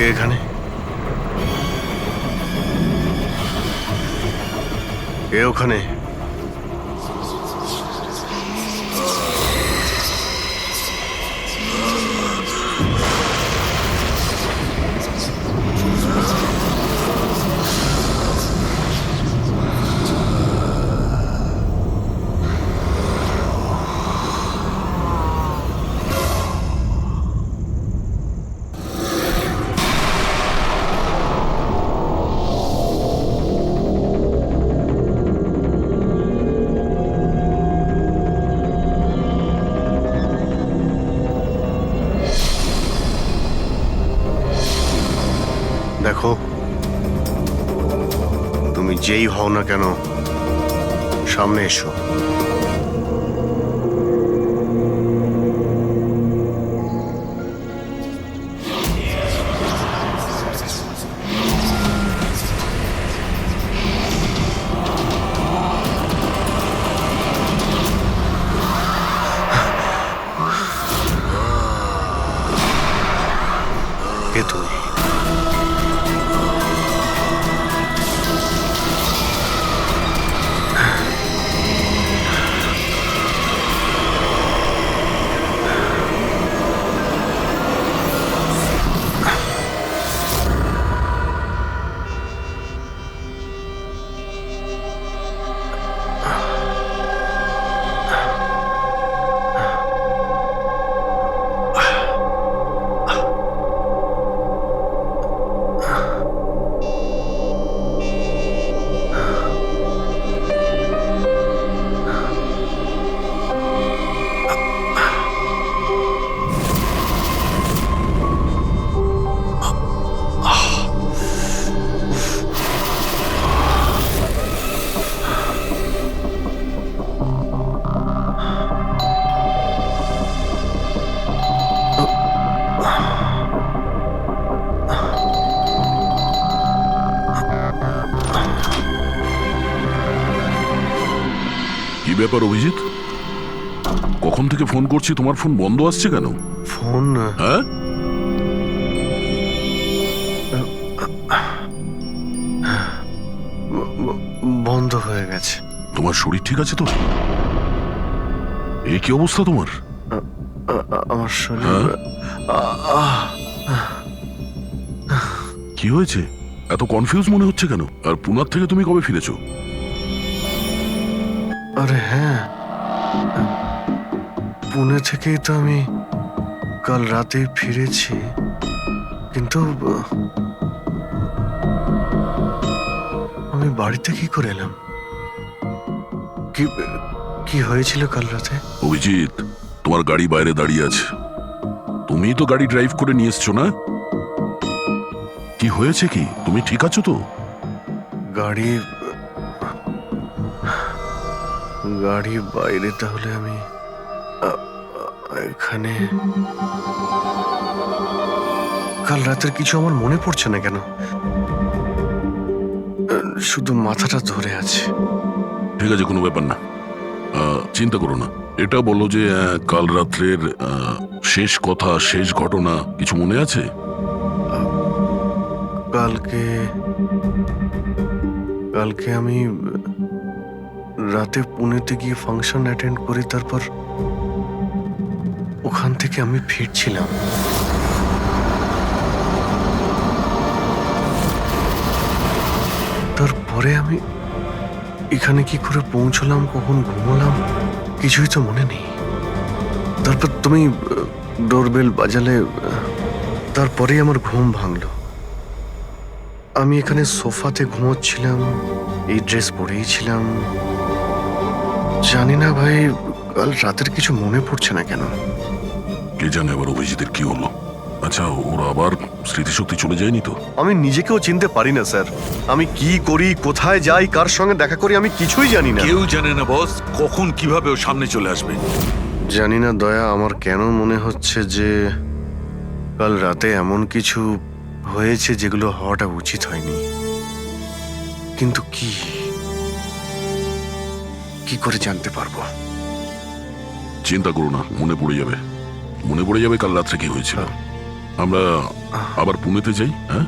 কে এখানে? কে ওখানে? দেখো, তুমি যেই হও না কেন, সামনে এসো। কে তুমি? কি ব্যাপার অভিজিৎ? কখন থেকে ফোন করছি, তোমার ফোন বন্ধ আসছে কেন? ফোন? হ্যাঁ, বন্ধ হয়ে গেছে। তোমার শরীর ঠিক আছে তো? এই কি অবস্থা তোমার? আমার শরীর কি হয়েছে? এত কনফিউজ মনে হচ্ছে কেন? আর পুনার থেকে তুমি কবে ফিরেছো? আরে হ্যাঁ, পুনে থেকেই তো আমি কাল রাতে ফিরেছি, কিন্তু আমি বাড়িতে কি করে এলাম? কি কি হয়েছিল কাল রাতে? অভিজিৎ, তোমার গাড়ি বাইরে দাঁড়িয়ে আছে, তুমিই তো গাড়ি ড্রাইভ করে নিয়ে এসছো না? কি হয়েছে? কি তুমি ঠিক আছো তো? গাড়ি গাড়ি বাইরে, তাহলে আমি এখানে? কাল রাতের কিছু আমার মনে পড়ছে না কেন, শুধু মাথাটা ধরে আছে। ঠিক আছে, কোনো ব্যাপার না, চিন্তা করো না। এটা বলো যে কাল রাত্রের শেষ কথা, শেষ ঘটনা কিছু মনে আছে? কালকে কালকে আমি রাতে পুনেতে গিয়ে ফাংশন অ্যাটেন্ড করি, তারপর ওখান থেকে আমি ফিরছিলাম। তারপরে আমি এখানে কি করে পৌঁছলাম, কখন ঘুমোলাম, কিছুই তো মনে নেই। তারপর তুমি ডোরবেল বাজালে, তারপরেই আমার ঘুম ভাঙলো। আমি এখানে সোফাতে ঘুমোচ্ছিলাম, এই ড্রেস পরেই ছিলাম। জানি না ভাই, কাল রাতের কিছু মনে পড়ছে না কেন। কে জানে আবার অভিজিতের কি হলো। আচ্ছা, ওরা আবার স্মৃতিশক্তি চলে যায়নি তো? আমি নিজেকেও চিনতে পারি না স্যার। আমি কি করি, কোথায় যাই, কার সঙ্গে দেখা করি, আমি কিছুই জানি না। কেউ জানে না বস, কখন কিভাবে ও সামনে চলে আসবে। জানি না দয়া, আমার কেন মনে হচ্ছে যে কাল রাতে এমন কিছু হয়েছে যেগুলো হওয়াটা উচিত হয়নি। কিন্তু কি কি করে জানতে পারবো? চিন্তা করো না, মনে পড়ে যাবে, মনে পড়ে যাবে কাল রাত্রে কি হয়েছিল। আমরা আবার পুনেতে যাই। হ্যাঁ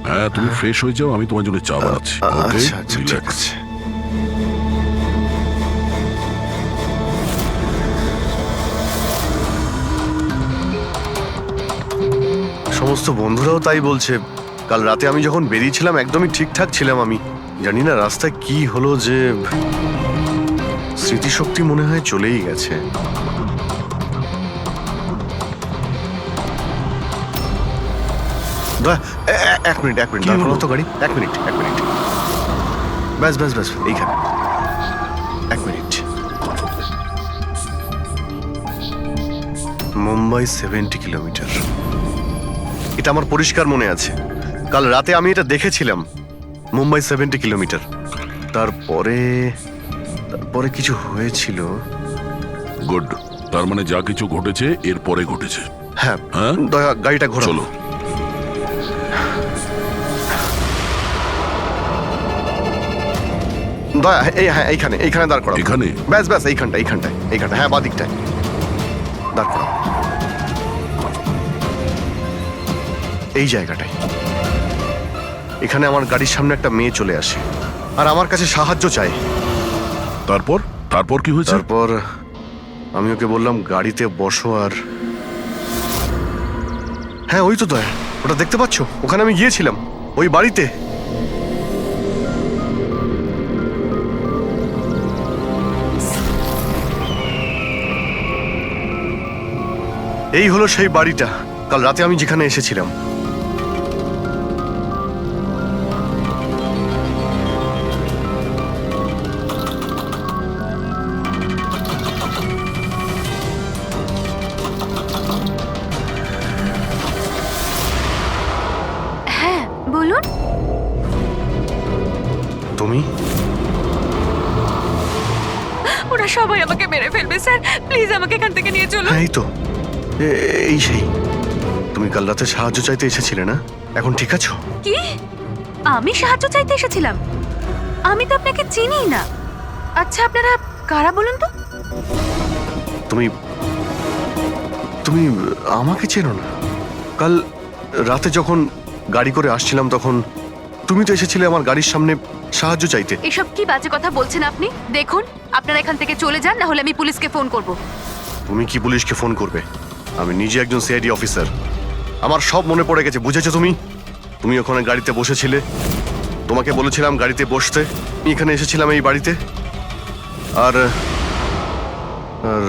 হ্যাঁ, তুমি ফ্রেশ হয়ে যাও, আমি তোমার জন্য চা বানাচ্ছি। ওকে, আচ্ছা আচ্ছা ঠিক রিল্যাক্স। আছে। সমস্ত বন্ধুরাও তাই বলছে। কাল রাতে আমি যখন বেরিয়েছিলাম একদমই ঠিকঠাক ছিলাম। আমি জানি না রাস্তায় কি হলো যে স্মৃতিশক্তি মনে হয় চলেই গেছে। এক মিনিট কি দাঁড় হলো? করাও তো গাড়ি। এক মিনিট ব্যাস এইখানে। এক মিনিট। মুম্বাই 70 কিলোমিটার, এটা আমার পরিষ্কার মনে আছে। কাল রাতে আমি এটা দেখেছিলাম, মুম্বাই 70 কিলোমিটার। তারপরে কিছু হয়েছিল। গুড, তার মানে যা কিছু ঘটেছে এরপরে ঘটেছে। হ্যাঁ হ্যাঁ? দয়া গাড়িটা ঘোরাও। চলো। দয়া এইখানে দাঁড় করাও। এখানে? ব্যাস এইখানটায়। হ্যাঁ বাদিকটায় দাঁড় করাও, এই জায়গাটায়। এখানে আমার গাড়ির সামনে একটা মেয়ে চলে আসে আর আমার কাছে সাহায্য চায়। তারপর কি হয়েছে? তারপর আমি ওকে বললাম গাড়িতে বসো। আর হ্যাঁ ওই তো দয়া, ওটা দেখতে পাচ্ছ? ওখানে আমি গিয়েছিলাম, ওই বাড়িতে। এই হলো সেই বাড়িটা কাল রাতে আমি যেখানে এসেছিলাম। হ্যাঁ বলুন। তুমি? ওরা সবাই আমাকে মেরে ফেলবে স্যার, প্লিজ আমাকে এখান থেকে নিয়ে চলুন। হ্যাঁ এই তো, এই সেই। তুমি কাল রাতে সাহায্য চাইতে এসেছিলে না? এখন ঠিক আছো? কি? আমি সাহায্য চাইতে এসেছিলাম? আমি তো আপনাকে চিনি না। আচ্ছা আপনারা কারা বলুন তো? তুমি আমাকে চেনো না? কাল রাতে যখন গাড়ি করে আসছিলাম তখন তুমি তো এসেছিলে আমার গাড়ির সামনে সাহায্য চাইতে। এসব কি বাজে কথা বলছেন আপনি? দেখুন আপনারা এখান থেকে চলে যান, না হলে আমি পুলিশকে ফোন করব। তুমি কি পুলিশকে ফোন করবে? আমি নিজে একজন সিআইডি অফিসার, আমার সব মনে পড়ে গেছে। বুঝেছো তুমি ওখানে গাড়িতে বসেছিলে, তোমাকে বলেছিলাম গাড়িতে বসতে। আমি এখানে এসেছিলাম এই বাড়িতে, আর আর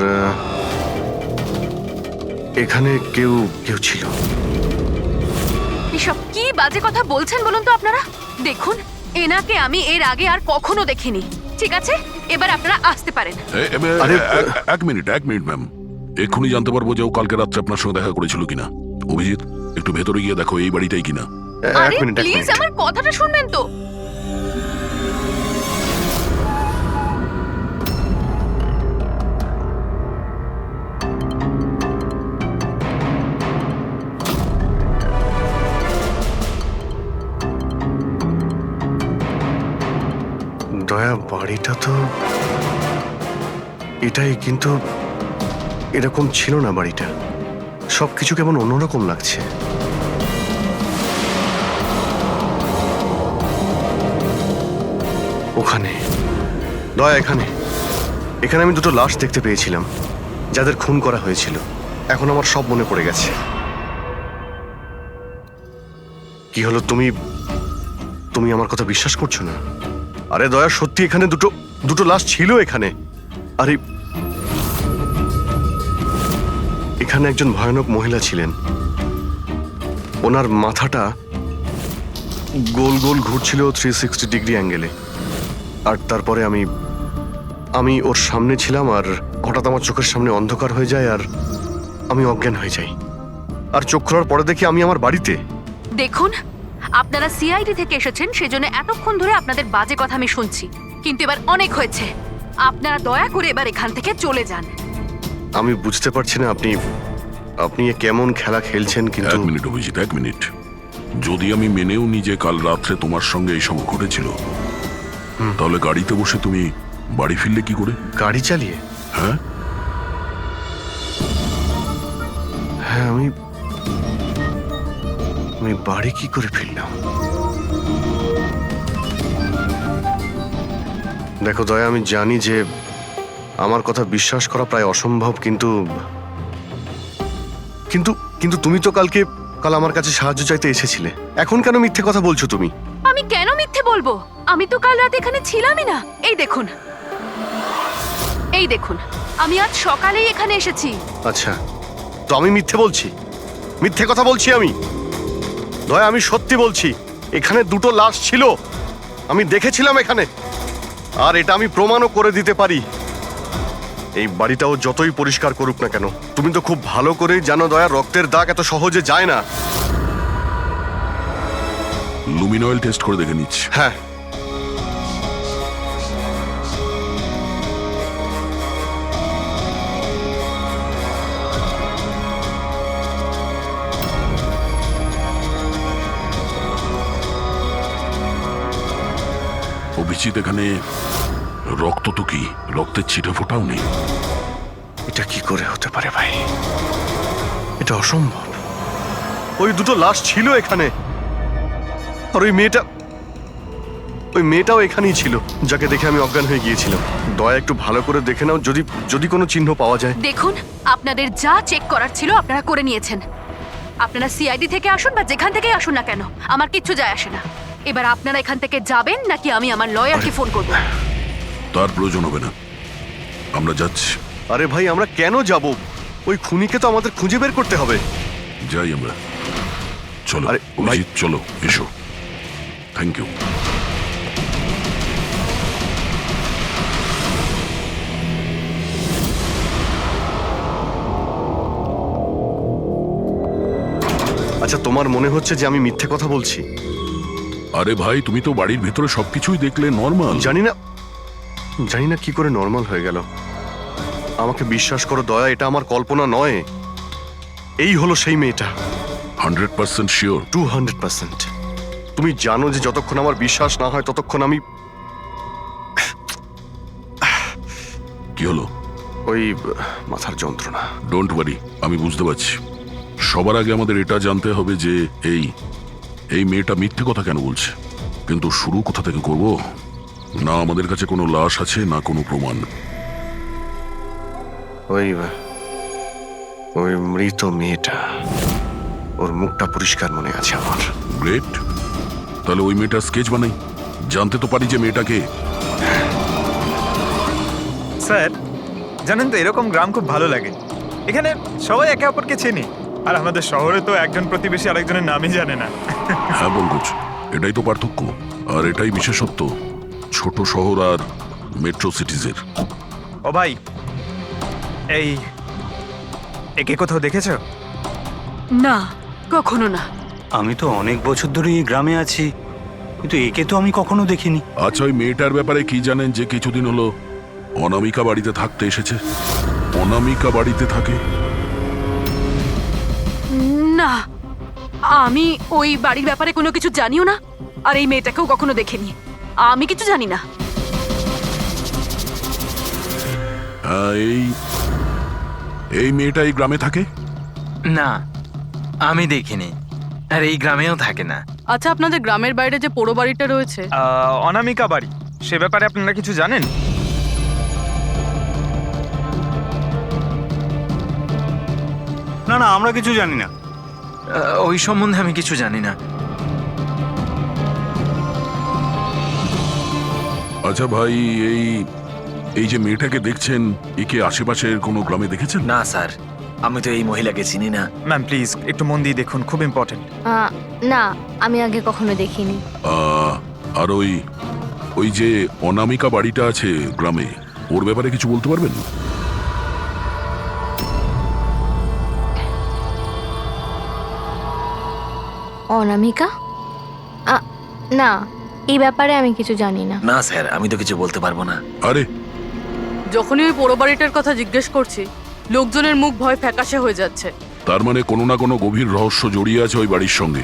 এখানে কেউ ছিল। এসব কি বাজে কথা বলছেন বলুন তো আপনারা? দেখুন এনাকে আমি এর আগে আর কখনো দেখিনি। ঠিক আছে, এবার আপনারা আসতে পারেন। এক মিনিট ম্যাম, এক্ষুনি জানতে পারবো যে ও কালকে রাত্রে আপনার সঙ্গে দেখা করেছিল কিনা। অভিজিৎ, একটু ভেতরে গিয়ে দেখো এই বাড়িটাই কিনা। আরে প্লিজ আমার কথাটা শুনবেন তো। দয়া, বাড়িটা তো এটাই, কিন্তু এরকম ছিল না বাড়িটা। সবকিছু কেমন অন্যরকম লাগছে। ওখানে দয়া, এখানে আমি দুটো লাশ দেখতে পেয়েছিলাম, যাদের খুন করা হয়েছিল। এখন আমার সব মনে পড়ে গেছে। কি হলো, তুমি আমার কথা বিশ্বাস করছো না? আরে দয়া, সত্যি এখানে দুটো লাশ ছিল এখানে। আরে এখানে একজন ভয়ানক মহিলা ছিলেন, ওনার মাথাটা গোল গোল ঘুরছিল 360 ডিগ্রি অ্যাঙ্গেলে। আর তারপরে আমি ওর সামনে ছিলাম, আর হঠাৎ আমার চোখের সামনে অন্ধকার হয়ে যায় আর আমি অজ্ঞান হয়ে যাই। আর চোখ খোলার পরে দেখি আমি আমার বাড়িতে। দেখুন আপনারা সিআইডি থেকে এসেছেন, সেজন্য এতক্ষণ ধরে আপনাদের বাজে কথা আমি শুনছি, কিন্তু এবার অনেক হয়েছে। আপনারা দয়া করে এবার এখান থেকে চলে যান। আমি বুঝতে পারছি না আপনি এ কেমন খেলা খেলছেন, কিন্তু এক মিনিট অভিজিৎ, এক মিনিট। যদি আমি মেনেও নি যে কাল রাত্রে তোমার সঙ্গে এইসব ঘটেছিল, তাহলে গাড়িতে বসে তুমি বাড়ি ফিরলে কি করে? গাড়ি চালিয়ে? হ্যাঁ হ্যাঁ, আমি বাড়ি কি করে ফিরলাম? দেখো দয়া, আমি জানি যে আমার কথা বিশ্বাস করা প্রায় অসম্ভব, কিন্তু কিন্তু কিন্তু তুমি তো কাল আমার কাছে সাহায্য চাইতে এসেছিলে। এখন কেন মিথ্যে কথা বলছো তুমি? আমি কেন মিথ্যে বলবো? আমি তো কাল রাতে এখানে ছিলামই না। এই দেখুন, এই দেখুন, আমি আজ সকালেই এখানে এসেছি। আচ্ছা, তো আমি মিথ্যে বলছি? মিথ্যে কথা বলছি আমি? দয়া, আমি সত্যি বলছি, এখানে দুটো লাশ ছিল, আমি দেখেছিলাম এখানে, আর এটা আমি প্রমাণও করে দিতে পারি। এই বাড়িটাও যতই পরিষ্কার করুক না কেন, তুমি তো খুব ভালো করেই জানো দয়া, রক্তের দাগ এত সহজে যায় না। লুমিনয়েল টেস্ট করে দেখে নিচ্ছি। হ্যাঁ, অভিজিৎ, এখানে রক্ত তো কি, রক্তের ছিটে ফোটাও নেই। এটা কি করে হতে পারে ভাই? এটা অসম্ভব। ওই দুটো লাশ ছিল এখানে, আর ওই মেয়েটাও এখানেই ছিল, যাকে দেখে আমি অজ্ঞান হয়ে গিয়েছিলাম। দয়া, একটু ভালো করে দেখে নাও, যদি কোনো চিহ্ন পাওয়া যায়। দেখুন, আপনাদের যা চেক করার ছিল আপনারা করে নিয়েছেন। আপনারা সিআইডি থেকে আসুন বা যেখান থেকেই আসুন না কেন, আমার কিচ্ছু যায় আসে না। এবার আপনারা এখান থেকে যাবেন নাকি আমি আমার লয়ারকে ফোন করব? তার প্রয়োজন হবে না, আমরা যাচ্ছি। আরে ভাই, আমরা কেন যাব? ওই খুনিকে তো আমাদের খুঁজে বের করতে হবে। যাই আমরা, চলো। আরে, ভাই- অভিজিৎ, চলো, এসো। Thank you. আচ্ছা, তোমার মনে হচ্ছে যে আমি মিথ্যে কথা বলছি? আরে ভাই, তুমি তো বাড়ির ভেতরে সবকিছুই দেখলে, নর্মাল। জানি না কি করে নর্মাল হয়ে গেল। আমাকে বিশ্বাস করো দয়া, এটা আমার কল্পনা নয়। এই হলো সেই মেয়েটা। 100% শিওর? 200%। তুমি জানো যে যতক্ষণ আমার বিশ্বাস না হয় ততক্ষণ আমি কি হলো? ওই মাথার যন্ত্রণা। ডোন্ট ওয়ারি, আমি বুঝতে পারছি। সবার আগে আমাদের এটা জানতে হবে যে এই মেয়েটা মিথ্যে কথা কেন বলছে। কিন্তু শুরু কোথা থেকে করব? না আমাদের কাছে কোনো লাশ আছে, না কোনো প্রমাণ। ওই মৃত মেয়েটা, ওর মুখটা পরিষ্কার মনে আছে আমার। গ্রেট, তাহলে ওই মেয়েটার স্কেচ বানাই, জানতে তো পারি যে মেয়েটাকে। স্যার, জানেন তো এরকম গ্রাম খুব ভালো লাগে। এখানে সবাই একে অপরকে চেনে, আর আমাদের শহরে তো একজন প্রতিবেশী আরেকজনের নামই জানে না। হ্যাঁ বঙ্কজ, এটাই তো পার্থক্য, আর এটাই বিশেষত্ব ছোট শহর আর মেট্রো সিটিজের। ও ভাই, একে কোথাও দেখেছো? না, কখনো না। আমি তো অনেক বছর ধরে এই গ্রামে আছি, কিন্তু একে তো আমি কখনো দেখিনি। আচ্ছা, ওই মেয়েটার ব্যাপারে কি জানেন যে কিছুদিন হলো অনামিকা বাড়িতে থাকতে এসেছে? অনামিকা বাড়িতে থাকে? না, আমি ওই বাড়ির ব্যাপারে কোনো কিছু জানিও না, আর এই মেয়েটাকেও কখনো দেখিনি। আমি কিছু জানি না। হ্যাঁ, এই মেয়েটা এই গ্রামে থাকে? না, আমি দেখিনি, আর এই গ্রামেও থাকে না। আচ্ছা, আপনাদের গ্রামের বাইরে যে পোড়ো বাড়িটা রয়েছে, অনামিকা বাড়ি, সে ব্যাপারে আপনারা কিছু জানেন? না না, আমরা কিছু জানি না। ওই সম্বন্ধে আমি কিছু জানি না। আচ্ছা ভাই, এই যে মেয়েটাকে দেখছেন, একে আশেপাশের কোনো গ্রামে দেখেছেন? না স্যার, আমি তো এই মহিলাকে চিনি না। ম্যাম প্লিজ একটু মন দিয়ে দেখুন, খুব ইম্পর্টেন্ট। না, আমি আগে কখনো দেখিনি। আর ওই যে অনামিকা বাড়িটা আছে গ্রামে, ওর ব্যাপারে কিছু বলতে পারবেন? অনামিকা? না, এই ব্যাপারে আমি কিছু জানি না। না স্যার, আমি তো কিছু বলতে পারবো না। আরে, যখনই ওই পোড়ো বাড়িটার কথা জিজ্ঞেস করছি, লোকজনের মুখ ভয় ফ্যাকাশে হয়ে যাচ্ছে। তার মানে কোনো না কোনো গভীর রহস্য জড়িয়ে আছে ওই বাড়ির সঙ্গে।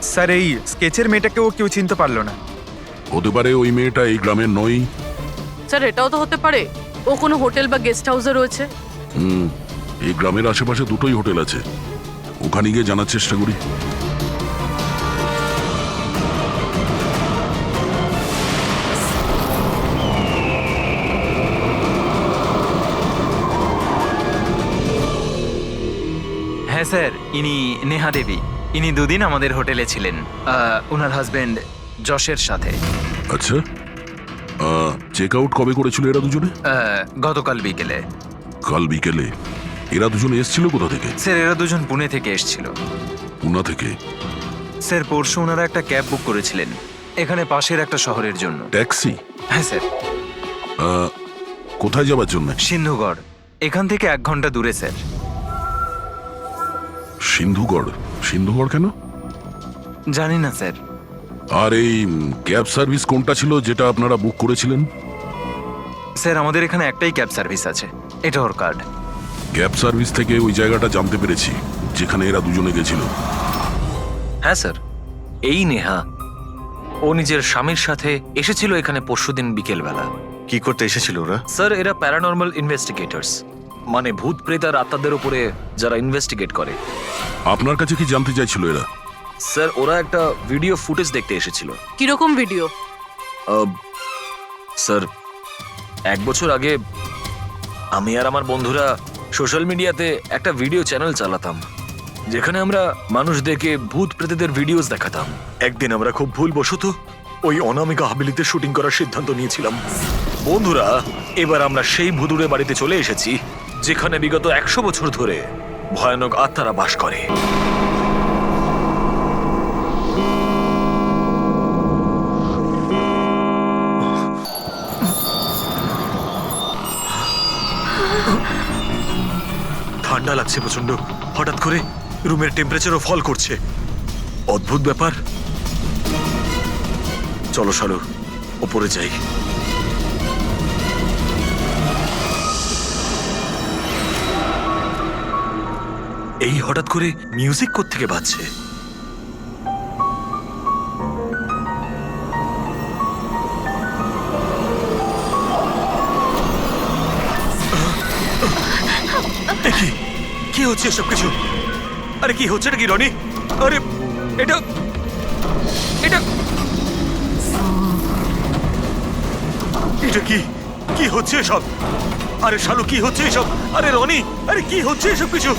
স্যার, এই স্কেচের মেয়েটাকেও কেউ চিনতে পারলো না। হতে পারে ওই মেয়েটা এই গ্রামের নয়। স্যার, এটাও তো হতে পারে ও কোনো হোটেল বা গেস্ট হাউসে রয়েছে। এই গ্রামের আশেপাশে দুটোই হোটেল আছে, ওখানে গিয়ে জানার চেষ্টা করি। স্যার ইনি নেহা দেবী। ইনি দুদিন আমাদের হোটেলে ছিলেন ওনার হাজবেন্ড যশের সাথে। আচ্ছা, চেক আউট কবে করেছিল এরা দুজনে? গতকাল বিকেলে। কাল বিকেলে? এরা দুজনে এসেছিল কোথা থেকে? স্যার এরা দুজন পুনে থেকে এসেছিল। পুনা থেকে? স্যার পরশু ওনারা একটা ক্যাব বুক করেছিলেন এখানে পাশের একটা শহরের জন্য। ট্যাক্সি? হ্যাঁ স্যার। কোথায় যাবার জন্য? সিন্ধুগড়, এখান থেকে 1 ঘন্টা দূরে স্যার। সিন্ধুগড়? সিন্ধুগড় কেন? জানি না স্যার। আর এই ক্যাব সার্ভিস কোনটা ছিল যেটা আপনারা বুক করেছিলেন? স্যার আমাদের এখানে একটাই ক্যাব সার্ভিস আছে, এটা ওর কার্ড। ক্যাব সার্ভিস থেকে ওই জায়গাটা জানতে পেরেছি যেখানে এরা দুজনে গেছিল। হ্যাঁ স্যার, এই নেহা ও নিজের স্বামীর সাথে এসেছিল এখানে পরশুদিন বিকেলবেলা। কি করতে এসেছিল ওরা? স্যার এরা প্যারানর্মাল ইনভেস্টিগেটরস, মানে ভূত প্রেত আর আত্মাদের উপরে যারা ইনভেস্টিগেট করে। আপনার কাছে কি জানতে চাইছিল এরা? স্যার ওরা একটা ভিডিও ফুটেজ দেখতে এসেছিল। কিরকম ভিডিও? স্যার 1 বছর আগে আমি আর আমার বন্ধুরা সোশ্যাল মিডিয়াতে একটা ভিডিও চ্যানেল চালাতাম যেখানে আমরা মানুষদেরকে ভূত প্রেতদের ভিডিওস দেখাতাম। একদিন আমরা খুব ভুলবশত ওই অনামিকা হাভেলিতে শুটিং করার সিদ্ধান্ত নিয়েছিলাম। বন্ধুরা, এবার আমরা সেই ভুতুড়ে বাড়িতে চলে এসেছি যেখানে বিগত 100 বছর ধরে ভয়ানক আত্মারা বাস করে। ঠান্ডা লাগছে প্রচন্ড, হঠাৎ করে রুমের টেম্পারেচারও ফল করছে। অদ্ভুত ব্যাপার। চলো শালু, ওপরে যাই। এই হঠাৎ করে মিউজিক কোত্থেকে বাজছে? কি হচ্ছে এসব কিছু? আরে কি হচ্ছে নাকি রনি? আরে এটা এটা এটা কি কি হচ্ছে এসব? আরে শালু কি হচ্ছে এসব? আরে রনি, আরে কি হচ্ছে এসব কিছু?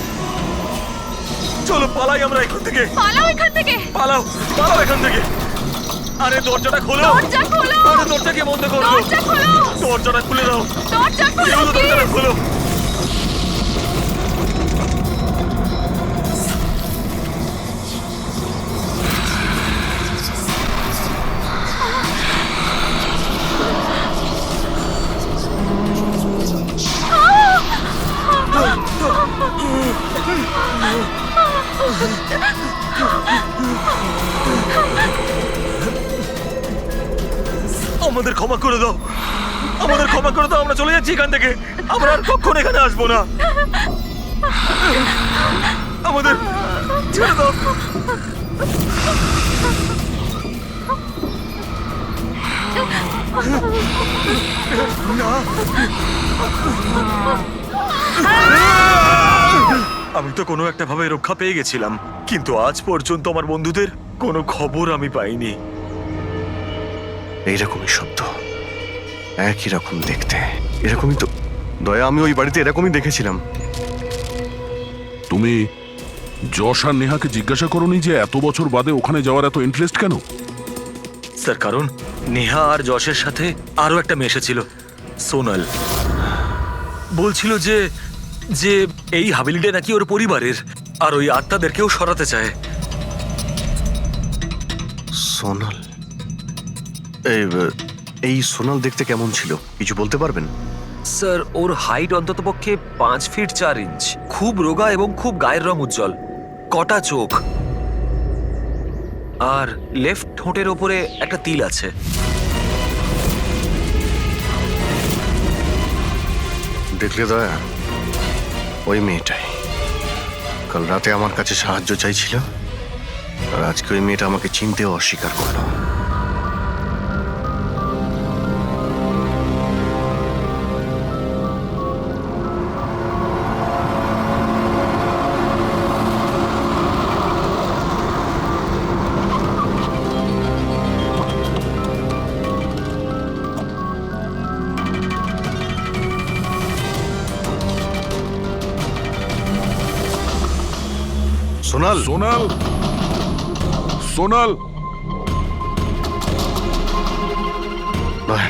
চলো পালাই আমরা এখান থেকে। পালাও এখান থেকে। পালাও, পালাও এখান থেকে। আরে দরজাটা খোলো। দরজা খোলো। আরে দরজাকে বন্ধ করো। দরজা খোলো। দরজাটা খুলে দাও। দরজা খোলো। দরজাটা খোলো। আমাদের ক্ষমা করে দাও, আমাদের ক্ষমা করে দাও। আমরা চলে যাচ্ছি এখান থেকে। আমরা আর কখনো এখানে আসবো না। আমাদের ছেড়ে দাও। আমি তো কোনো একটা ভাবে রক্ষা পেয়ে গেছিলাম, কিন্তু আজ পর্যন্ত আমার বন্ধুদের কোনো খবর আমি পাইনি। এইরকমই শব্দ, একই রকম দেখতে, এরকমই তো। দয়া, আমি ওই বাড়িতে এরকমই দেখেছিলাম। তুমি যশ আর নেহাকে জিজ্ঞাসা করোনি যে এত বছর বাদে ওখানে যাওয়ার এত ইন্টারেস্ট কেন? স্যার কারণ নেহা আর যশের সাথে আরো একটা মেয়ে এসেছিল, সোনাল। বলছিল যে যে এই হাভেলিটা নাকি ওর পরিবারের, আর ওই আত্মাদেরকেও সরাতে চায়। সোনাল? এই সোনাল দেখতে কেমন ছিল কিছু বলতে পারবেন? স্যার ওর হাইট অন্ততপক্ষে 5 ফিট 4 ইঞ্চ, খুব রোগা এবং খুব গায়ের রং উজ্জ্বল, কটা চোখ, আর লেফট ঠোঁটের ওপরে একটা তিল আছে। দেখলে দয়া, ওই মেয়েটাই কাল রাতে আমার কাছে সাহায্য চাইছিল, আর আজকে ওই মেয়েটা আমাকে চিনতেও অস্বীকার করলো। সোনাল সোনাল সোনাল নয়,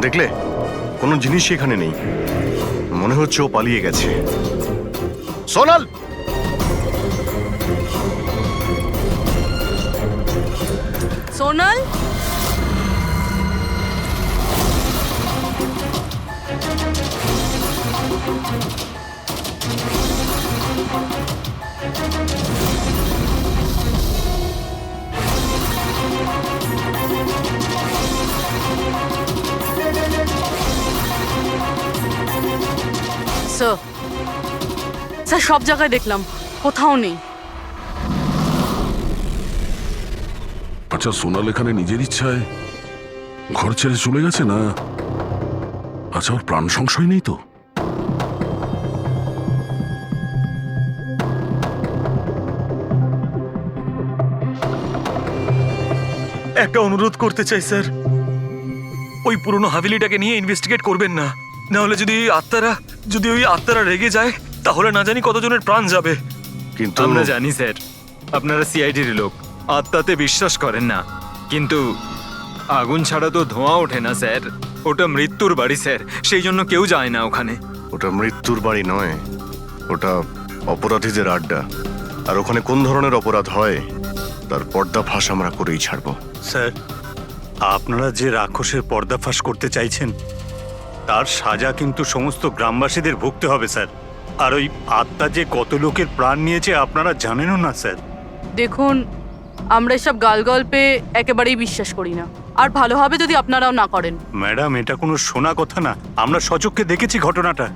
দেখলে কোনো জিনিস এখানে নেই, মনে হচ্ছে ও পালিয়ে গেছে। সোনাল, সোনাল, স্যার, স্যার সব জায়গায় দেখলাম, কোথাও নেই। আচ্ছা, সোনাল এখানে নিজের ইচ্ছায় ঘর ছেড়ে চলে গেছে না? আচ্ছা, ওর প্রাণ সংশয় নেই তো? একটা অনুরোধ করতে চাই স্যার, ওই পুরনো হাভেলিটাকে নিয়ে ইনভেস্টিগেট করবেন না। না হলে যদি ওই আত্মারা রেগে যায়, তাহলে না জানি কতজনের প্রাণ যাবে। কিন্তু আমরা জানি স্যার, আপনারা সিআইডির লোক, আত্মাতে বিশ্বাস করেন না, কিন্তু আগুন ছাড়া তো ধোঁয়া ওঠে না স্যার। ওটা মৃত্যুর বাড়ি স্যার, সেই জন্য কেউ যায় না ওখানে। ওটা মৃত্যুর বাড়ি নয়, ওটা অপরাধীদের আড্ডা। আর ওখানে কোন ধরনের অপরাধ হয় তার পর্দাফাঁস আমরা করেই ছাড়বো। স্যার, আপনারা যে রাক্ষসের পর্দাফাশ করতে চাইছেন তার সাজা কিন্তু সমস্ত গ্রামবাসীদের ভুগতে হবে স্যার। আর ওই আত্মা যে কত লোকের প্রাণ নিয়েছে আপনারা জানেনও না স্যার। দেখুন, আমরা এসব গালগল্পে একেবারেই বিশ্বাস করি না, আর ভালো হবে যদি আপনারাও না করেন। ম্যাডাম, এটা কোনো শোনা কথা না, আমরা সচক্ষে দেখেছি ঘটনাটা।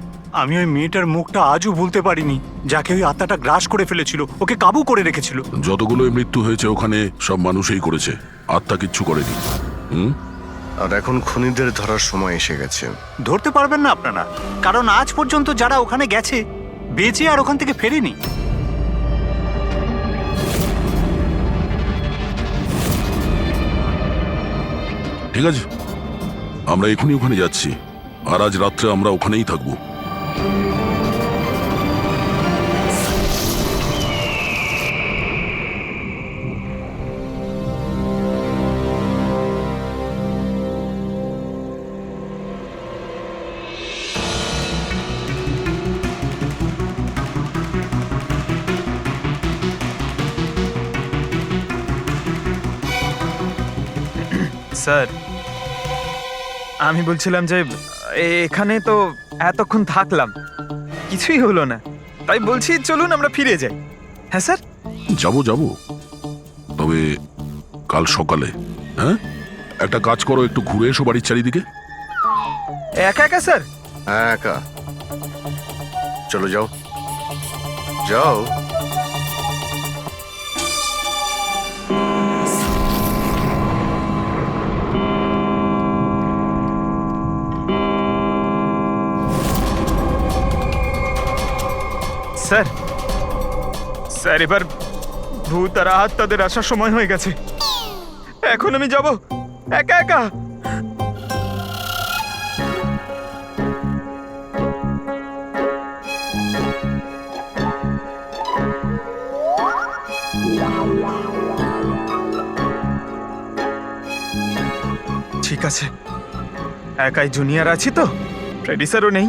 আমি ওই মেয়েটার মুখটা আজও ভুলতে পারিনি, যাকে ওই আত্মাটা গ্রাস করে ফেলেছিল, ওকে কাবু করে রেখেছিল। যতগুলোই মৃত্যু হয়েছে ওখানে সব মানুষই করেছে, আত্মা কিচ্ছু করেনি। আর এখন খুনিদের ধরার সময় এসে গেছে। ধরতে পারবেন না আপনারা, কারণ আজ পর্যন্ত যারা ওখানে গেছে বেঁচে আর ওখান থেকে ফেরেনি। ঠিক আছে, আমরা এখনই ওখানে যাচ্ছি, আর আজ রাত্রে আমরা ওখানেই থাকবো। স্যার, আমি বলছিলাম যে এখানে তো এতক্ষণ থাকলাম, কিছুই হলো না, তাই বলছি চলুন আমরা ফিরে যাই। হ্যাঁ স্যার, যাবো, তবে কাল সকালে। হ্যাঁ, একটা কাজ করো, একটু ঘুরে এসো বাড়ির চারিদিকে। একা একা স্যার? হ্যাঁ, একা। চলো, যাও যাও। স্যার, স্যার এবার ভূত আর আত্মাদের আসার সময় হয়ে গেছে। এখন আমি যাব একা একা? ঠিক আছে, একাই জুনিয়র আছি তো, ফ্রেডি স্যারও নেই।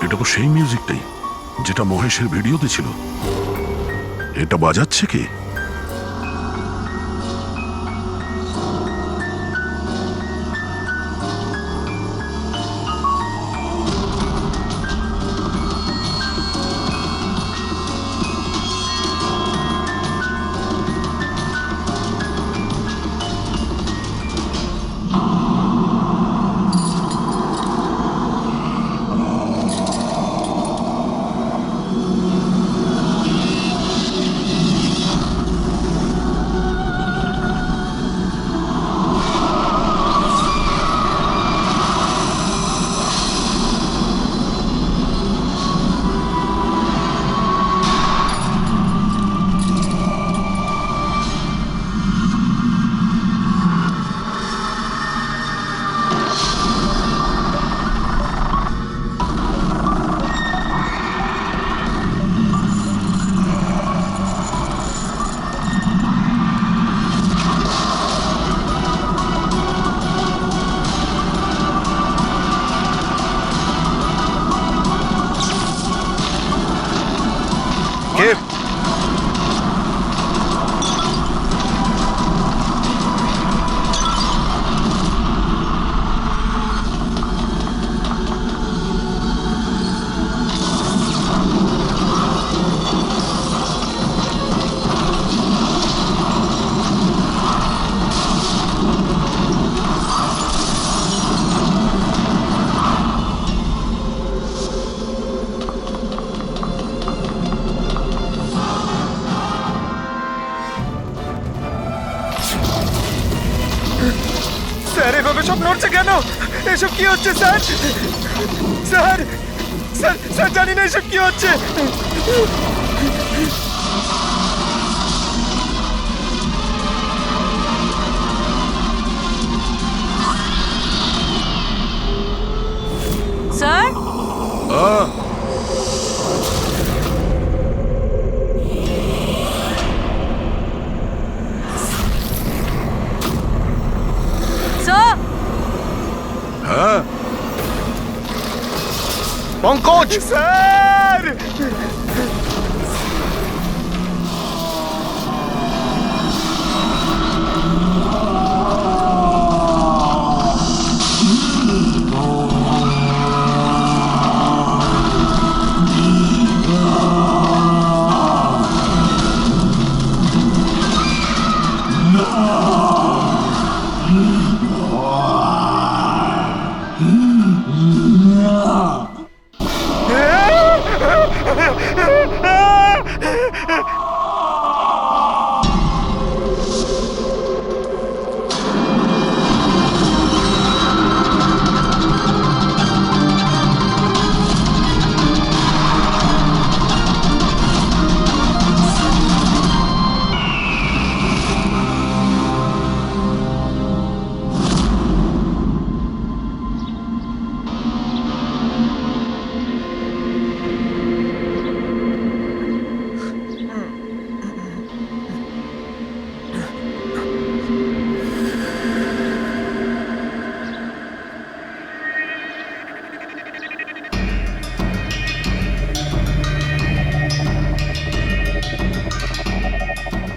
এটা তো সেই মিউজিকটাই যেটা মহেশের ভিডিওতে ছিল। এটা বাজাচ্ছে কে? এসব কি হচ্ছে স্যার? স্যার স্যার স্যার জানি না এসব কি হচ্ছে। স্যার আহ, স্যার হ্যাঁ পঙ্কজ! স্যার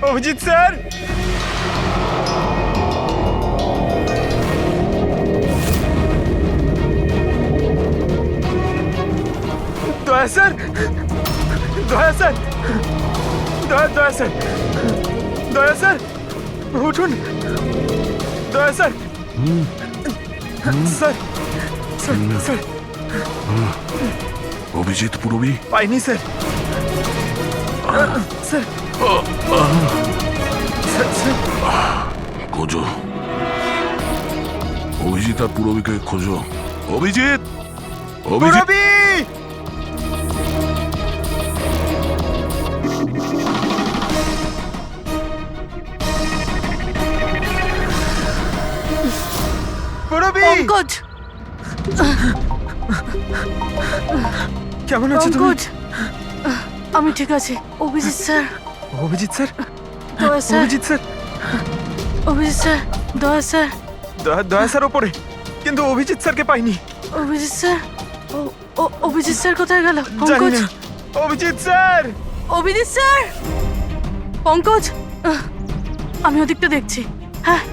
অভিজিৎ স্যার, দয়া স্যার, দয়া স্যার, দয়া স্যার, দয়া স্যার, উঠুন, দয়া sir, sir sir sir Abhijit Purabi পাইনি স্যার, স্যার স্যার স্যার খোঁজো, অভিজিৎ আর পুরবীকে খোঁজো। অভিজিৎ, অভিজিৎ, পুরবী! পুরবী! পঙ্কজ, কেমন আছো তুমি? পঙ্কজ, আমি ঠিক আছি। অভিজিৎ স্যার, অভিজিৎ স্যার, দয়া sir, Abhijit sir, Abhijit sir, দয়া স্যার, দয়া স্যার ওপরে, কিন্তু অভিজিৎ স্যারকে পাইনি। অভিজিৎ স্যার, অভিজিৎ স্যার কোথায় গেল? জানি পঙ্কজ, না। অভিজিৎ স্যার! অভিজিৎ স্যার, পঙ্কজ, আমি ওদিকটা দেখছি। হ্যাঁ,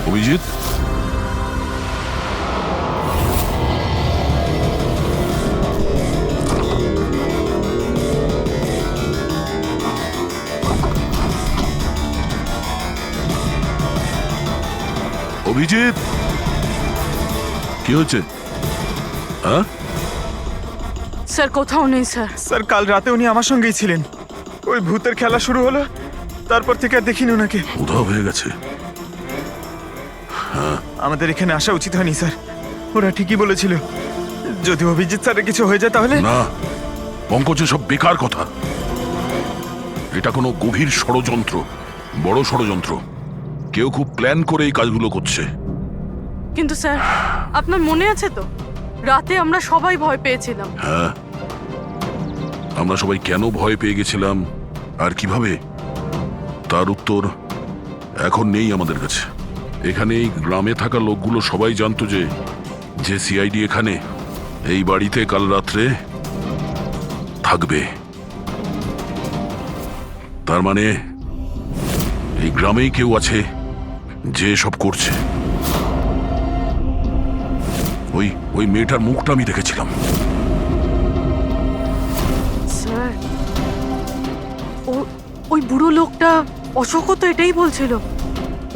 অভিজিৎ, অভিজিৎ, কি হচ্ছে? হ্যাঁ, স্যার কোথাও নেই স্যার। স্যার কাল রাতে উনি আমার সঙ্গেই ছিলেন। ওই ভূতের খেলা শুরু হলো, তারপর থেকে আর দেখিনি ওনাকে। উধাও হয়ে গেছে। আমাদের এখানে আসা উচিত হয়নি স্যার, ওরা ঠিকই বলেছিল যদি অভিজিৎ স্যারের কিছু হয়ে যায় তাহলে। না পঙ্কজ, সব বেকার কথা। এটা কোনো গভীর ষড়যন্ত্র, বড় ষড়যন্ত্র। কেউ খুব প্ল্যান করে এই কাজগুলো করছে। কিন্তু স্যার, আপনার মনে আছে তো রাতে আমরা সবাই ভয় পেয়েছিলাম? হ্যাঁ, আমরা সবাই কেন ভয় পেয়ে গেছিলাম আর কিভাবে, তার উত্তর এখন নেই আমাদের কাছে। এখানে এই গ্রামে থাকা লোকগুলো সবাই জানতো যে সিআইডি এখানে এই বাড়িতে কাল রাত্রে থাকবে। তার মানে এই গ্রামেই কেউ আছে যে সব করছে। ওই মেয়েটার মুখটা আমি দেখেছিলাম। স্যার, ওই বুড়ো লোকটা অশোকও তো এটাই বলছিল,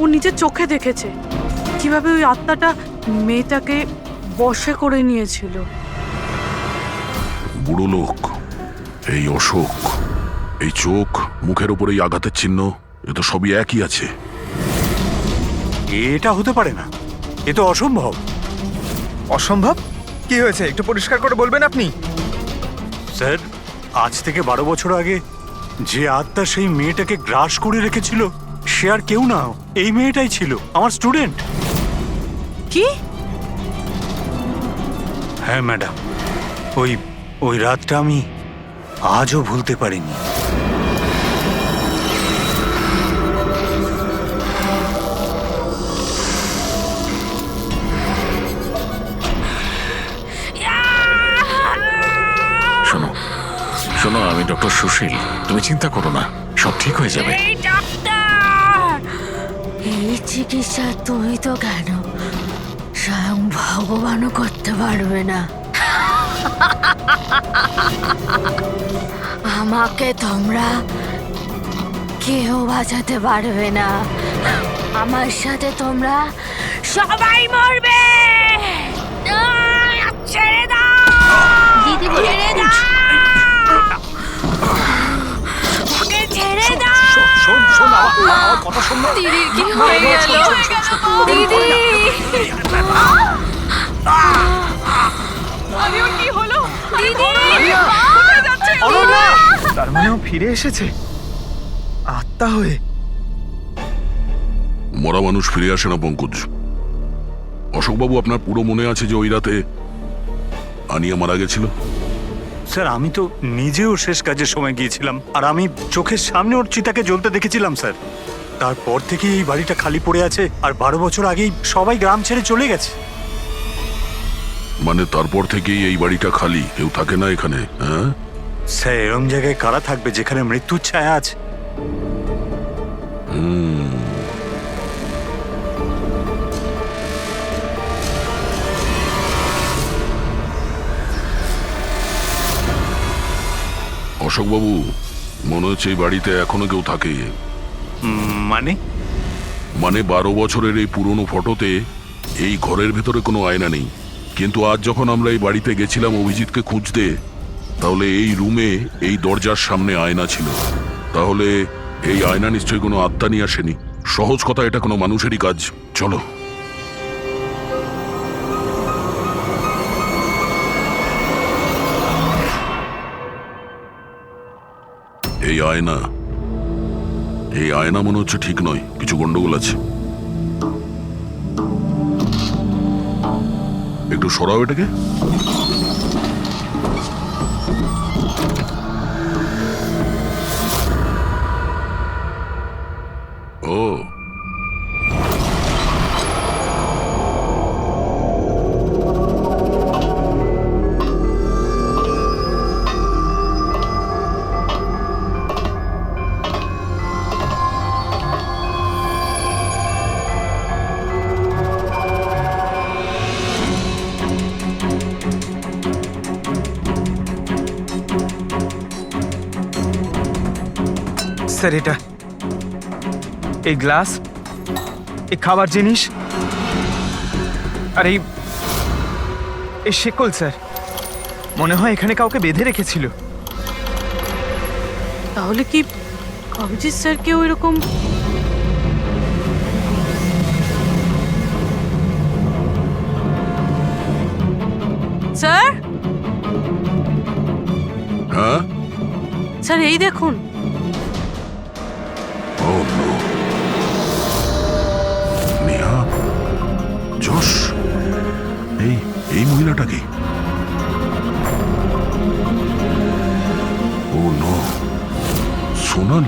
ও নিজের চোখে দেখেছে কিভাবে ওই আত্মাটা মেয়েটাকে বশে করে নিয়েছিল। বুড়ো লোক, এই অশোক, এই চোখ, মুখের উপর এই আঘাতের চিহ্ন, এ তো সবই একই আছে। এটা হতে পারে না, এ তো অসম্ভব। অসম্ভব? কি হয়েছে একটু পরিষ্কার করে বলবেন আপনি? স্যার, আজ থেকে 12 বছর আগে যে আত্মা সেই মেয়েটাকে গ্রাস করে রেখেছিল সে আর কেউ না, এই মেয়েটাই ছিল, আমার স্টুডেন্ট। কি? হ্যাঁ ম্যাডাম, ওই রাতটা আমি আজও ভুলতে পারিনি। শোনো শোনো, আমি ডক্টর সুশীল, তুমি চিন্তা করো না, সব ঠিক হয়ে যাবে। এই ডাক্তার, এই চিকিৎসা তুমি তো কেন, স্বয়ং ভগবানও করতে পারবে না। আমাকে তোমরা কেউ বাঁচাতে পারবে না। আমার সাথে তোমরা সবাই মরবে। ছেড়ে দাও দিদি, ছেড়ে দাও, ওকে ছেড়ে দাও। দিদির কি হয়ে গেল? দিদি, আমিও কি হলো? দিদি, কোথায় যাচ্ছে? তার মানে ও ফিরে এসেছে আত্মা হয়ে। মরা মানুষ ফিরে আসে না পঙ্কজ। অশোকবাবু, আপনার পুরো মনে আছে যে ওই রাতে আনিয়া মারা গেছিল? স্যার, আমি তো নিজেও শেষ কাজের সময় গিয়েছিলাম, আর আমি চোখের সামনে ওর চিতাকে জ্বলতে দেখেছিলাম স্যার। তারপর থেকে এই বাড়িটা খালি পড়ে আছে, আর 12 বছর আগেই সবাই গ্রাম ছেড়ে চলে গেছে। মানে তারপর থেকেই এই বাড়িটা খালি, কেউ থাকে না এখানে? হ্যাঁ স্যার, এরম জায়গায় কারা থাকবে যেখানে মৃত্যুর ছায়া আছে? অশোকবাবু, মনে হচ্ছে এই বাড়িতে এখনো কেউ থাকে। মানে? মানে 12 বছরের এই পুরনো ফটোতে এই ঘরের ভেতরে কোনো আয়না নেই, কিন্তু আজ যখন আমরা এই বাড়িতে গেছিলাম অভিজিৎকে খুঁজতে, তাহলে এই রুমে এই দরজার সামনে আয়না ছিল। তাহলে এই আয়না নিশ্চয়ই কোনো আত্মা নিয়ে আসেনি। সহজ কথা, এটা কোনো মানুষেরই কাজ। চলো। এই আয়না, এই আয়না মনে হচ্ছে ঠিক নয়, কিছু গন্ডগোল আছে। একটু সরাও এটাকে। ও, স্যার, এটা এই গ্লাস, এই খাবার জিনিস, আর এই শেকল স্যার, মনে হয় এখানে কাউকে বেঁধে রেখেছিল। তাহলে কি অভিজিৎ স্যার কেউ এরকম? স্যার, হ্যাঁ, স্যার এই দেখুন। ও নো, নেহা, যশ, এই মহিলাটা কি? ও নো, সোনাল।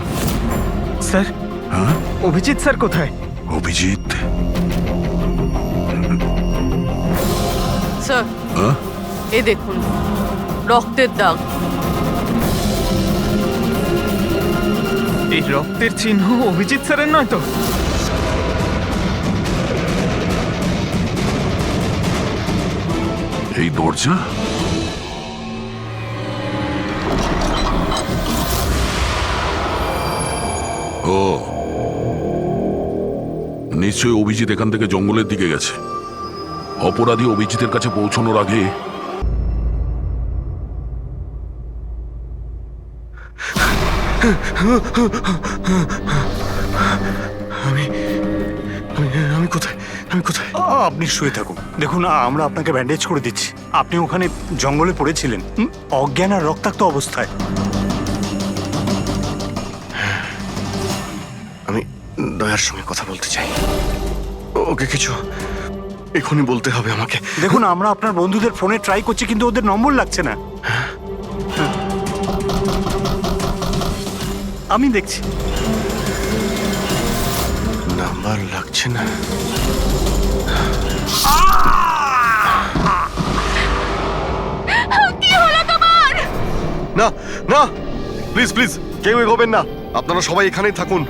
স্যার, হ্যাঁ, অভিজিৎ স্যার কোথায়? অভিজিৎ? স্যার, হ্যাঁ, এই দেখুন, রক্তের দাগ। এই রক্তের চিহ্ন অভিজিৎ স্যারের নয় তো? এই দরজা, ও নিশ্চয়ই অভিজিৎ এখান থেকে জঙ্গলের দিকে গেছে। অপরাধী অভিজিতের কাছে পৌঁছানোর আগে আমি আমি আমি কোথায় আমি কোথায় আপনি শুয়ে থাকুন, দেখুন আমরা আপনাকে ব্যান্ডেজ করে দিচ্ছি। আপনি ওখানে জঙ্গলে পড়েছিলেন, অজ্ঞান আর রক্তাক্ত অবস্থায়। আমি দয়ার সঙ্গে কথা বলতে চাই। ওকে কিছু এখনই বলতে হবে আমাকে। দেখুন আমরা আপনার বন্ধুদের ফোনে ট্রাই করছি, কিন্তু ওদের নম্বর লাগছে না। আমি দেখছি। নাম্বার লাগছে না। কি হলো তোমার? না না, প্লিজ প্লিজ কেউ এগোবেন না, আপনারা সবাই এখানেই থাকুন।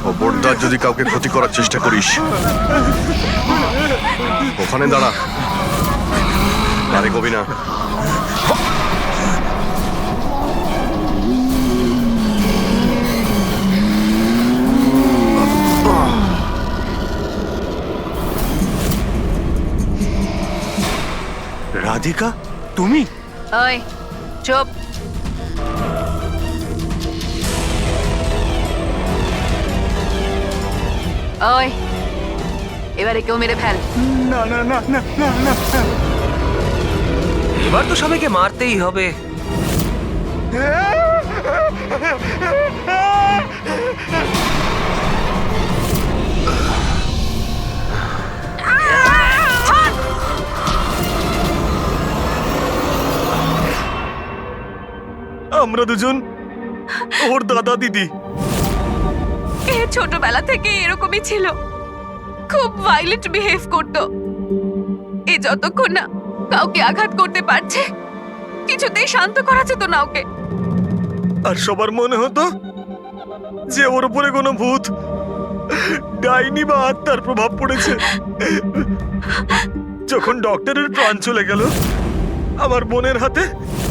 খবরদার যদি কাউকে ক্ষতি করার চেষ্টা করিস, ওখানে দাঁড়া, আরে কবি না। রাধিকা, তুমি? ওই চুপ। ওই এবারে কেউ মেরে ফেল। না না না না না না। এবার তো সবাইকে মারতেই হবে। আমরা দুজন ওর দাদা দিদি। এ ছোটবেলা থেকে এরকমই ছিল, খুব ভাইলেন্ট বিহেভ করতো। এ যতক্ষণ না কাউকে আঘাত করতে পারছে কিছুতেই শান্ত করা যেত না ওকে। আর সবার মনে হতো যে ওর উপরে কোনো ভূত, ডাইনি বা আত্মার প্রভাব পড়েছে। যখন ডক্টরের প্রাণ চলে গেল আমার বোনের হাতে,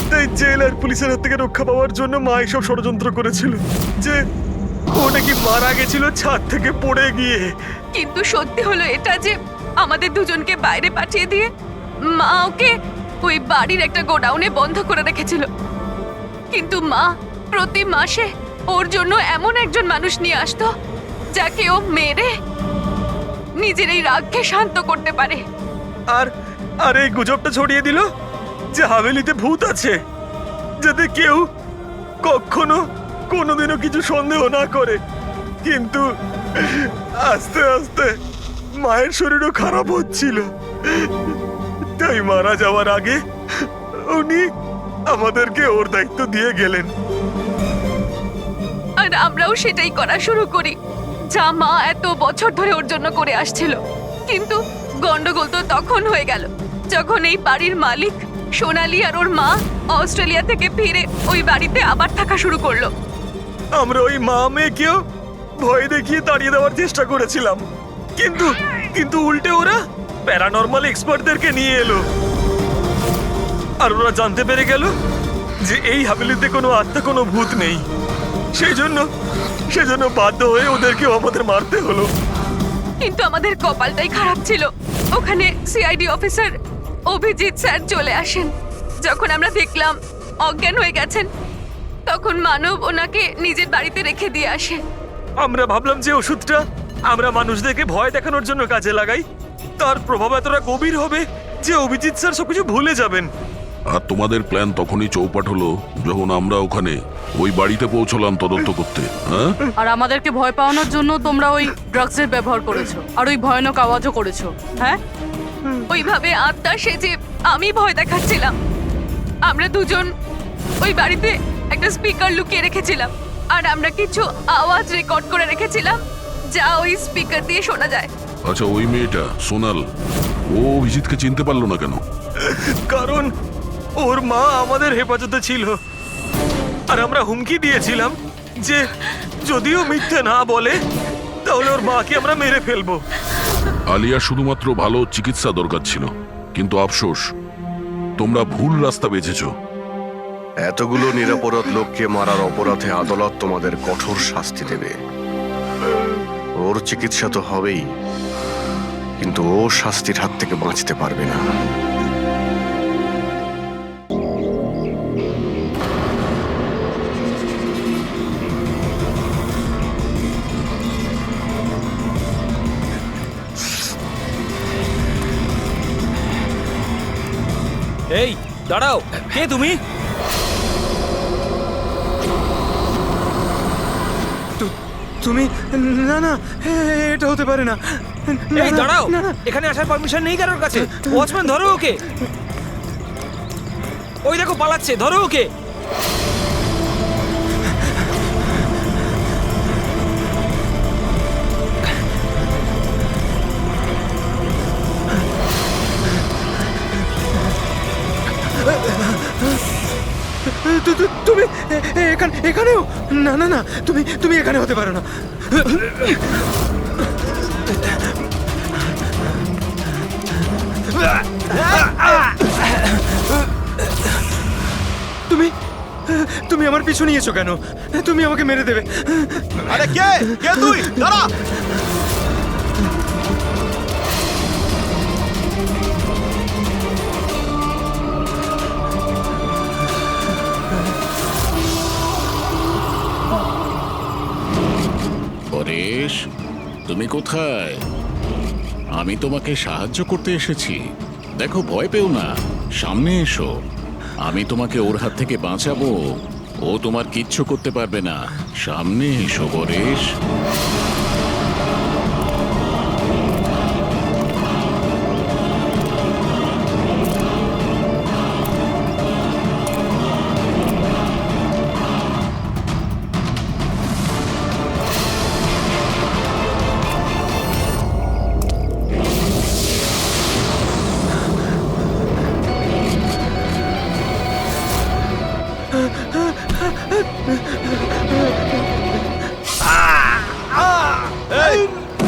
তাই জেল আর পুলিশের হাত থেকে রক্ষা পাওয়ার জন্য মা এসব ষড়যন্ত্র করেছিল যে ও নাকি মারা গেছিল ছাদ থেকে পড়ে গিয়ে। কিন্তু সত্যি হলো এটা যে আমাদের দুজনকে বাইরে পাঠিয়ে দিয়ে মা ওকে ওই বাড়ির একটা গোডাউনে বন্ধ করে রেখেছিল। কিন্তু মা প্রতি মাসে ওর জন্য এমন একজন মানুষ নিয়ে আসতো যাকে ও মেরে নিজের এই রাগকে শান্ত করতে পারে। আর আর এই গুজবটা ছড়িয়ে দিল যে হাভেলিতে ভূত আছে, যাতে কেউ কখনো কোনোদিনও কিছু সন্দেহ না করে। কিন্তু আস্তে আস্তে মায়ের শরীরও খারাপ হচ্ছিল, তাই মারা যাওয়ার আগে উনি আমাদেরকে ওর দায়িত্ব দিয়ে গেলেন। আর আমরাও সেটাই করা শুরু করি যা মা এত বছর ধরে ওর জন্য করে আসছিল। কিন্তু গন্ডগোল তো তখন হয়ে গেল যখন এই বাড়ির মালিক সোনালি আর ওর মা অস্ট্রেলিয়া থেকে ফিরে ওই বাড়িতে আবার থাকা শুরু করলো। আমরা ওই মা মেয়েকেও ভয় দেখিয়ে তাড়িয়ে দেওয়ার চেষ্টা করেছিলাম, কিন্তু কিন্তু উল্টে ওরা প্যারানর্মাল এক্সপার্টদেরকে নিয়ে এলো। আর ওরা জানতে পেরে গেল যে এই হাভেলিতে কোনো আত্মা, কোনো ভূত নেই। সেজন্য বাধ্য হয়ে ওদেরকেও আমাদের মারতে হলো। কিন্তু আমাদের কপালটাই খারাপ ছিল, ওখানে সিআইডি অফিসার অভিজিৎ স্যার চলে আসেন। যখন আমরা দেখলাম অজ্ঞান হয়ে গেছেন, তখন মানব ওনাকে নিজের বাড়িতে রেখে দিয়ে আসে। আমরা ভাবলাম যে ওষুধটা আমরা মানুষদেরকে ভয় দেখানোর জন্য কাজে লাগাই, তার প্রভাব এতটা গভীর হবে যে অভিজিৎ স্যার সবকিছু ভুলে যাবেন। আর তোমাদের প্ল্যান তখনই চৌপাট হলো যখন আমরা ওখানে ওই বাড়িতে পৌঁছলাম তদন্ত করতে। হ্যাঁ, আর আমাদেরকে ভয় পাওয়ানোর জন্য তোমরা ওই ড্রাগসের ব্যবহার করেছো আর ওই ভয়ানক আওয়াজও করেছো। হ্যাঁ, ওইভাবে আত্মা সেজে আমি ভয় দেখাচ্ছিলাম। আমরা দুজন ওই বাড়িতে একটা স্পিকার লুকিয়ে রেখেছিলাম, আর আমরা কিছু আওয়াজ রেকর্ড করে রেখেছিলাম যা ওই স্পিকার দিয়ে শোনা যায়। আচ্ছা, ওই মেয়েটা সোনাল, ও অভিজিৎকে চিনতে পারলো না কেন? কারণ ওর মা আমাদের হেফাজতে ছিল আর আমরা হুমকি দিয়েছিলাম যে যদিও মিথ্যে না বলে তাহলে ওর মাকে আমরা মেরে ফেলবো। আলিয়া শুধুমাত্র ভালো চিকিৎসা দরকার ছিল, কিন্তু আফসোস তোমরা ভুল রাস্তা বেছেছো। এতগুলো নিরাপরাধ লোককে মারার অপরাধে আদালত তোমাদের কঠোর শাস্তি দেবে। ওর চিকিৎসা তো হবেই, কিন্তু ও শাস্তির হাত থেকে বাঁচতে পারবে না। এই দাঁড়াও, কে তুমি? তুমি না না, এটা হতে পারে না। এই দাঁড়াও, না, না। এখানে আসার পারমিশন নেই কারোর কাছে। ওয়াচম্যান ধরো ওকে। ওই দেখো পালাচ্ছে, ধরো ওকে। তুমি এখানেও? না না না, তুমি এখানে হতে পারো না। তুমি আমার পিছু নিয়েছো কেন? তুমি আমাকে মেরে দেবে। আরে কে কে তুই? দাঁড়া! পরেশ, তুমি কোথায়? আমি তোমাকে সাহায্য করতে এসেছি। দেখো, ভয় পেও না, সামনে এসো। আমি তোমাকে ওর হাত থেকে বাঁচাবো। ও তোমার কিচ্ছু করতে পারবে না। সামনে এসো পরেশ।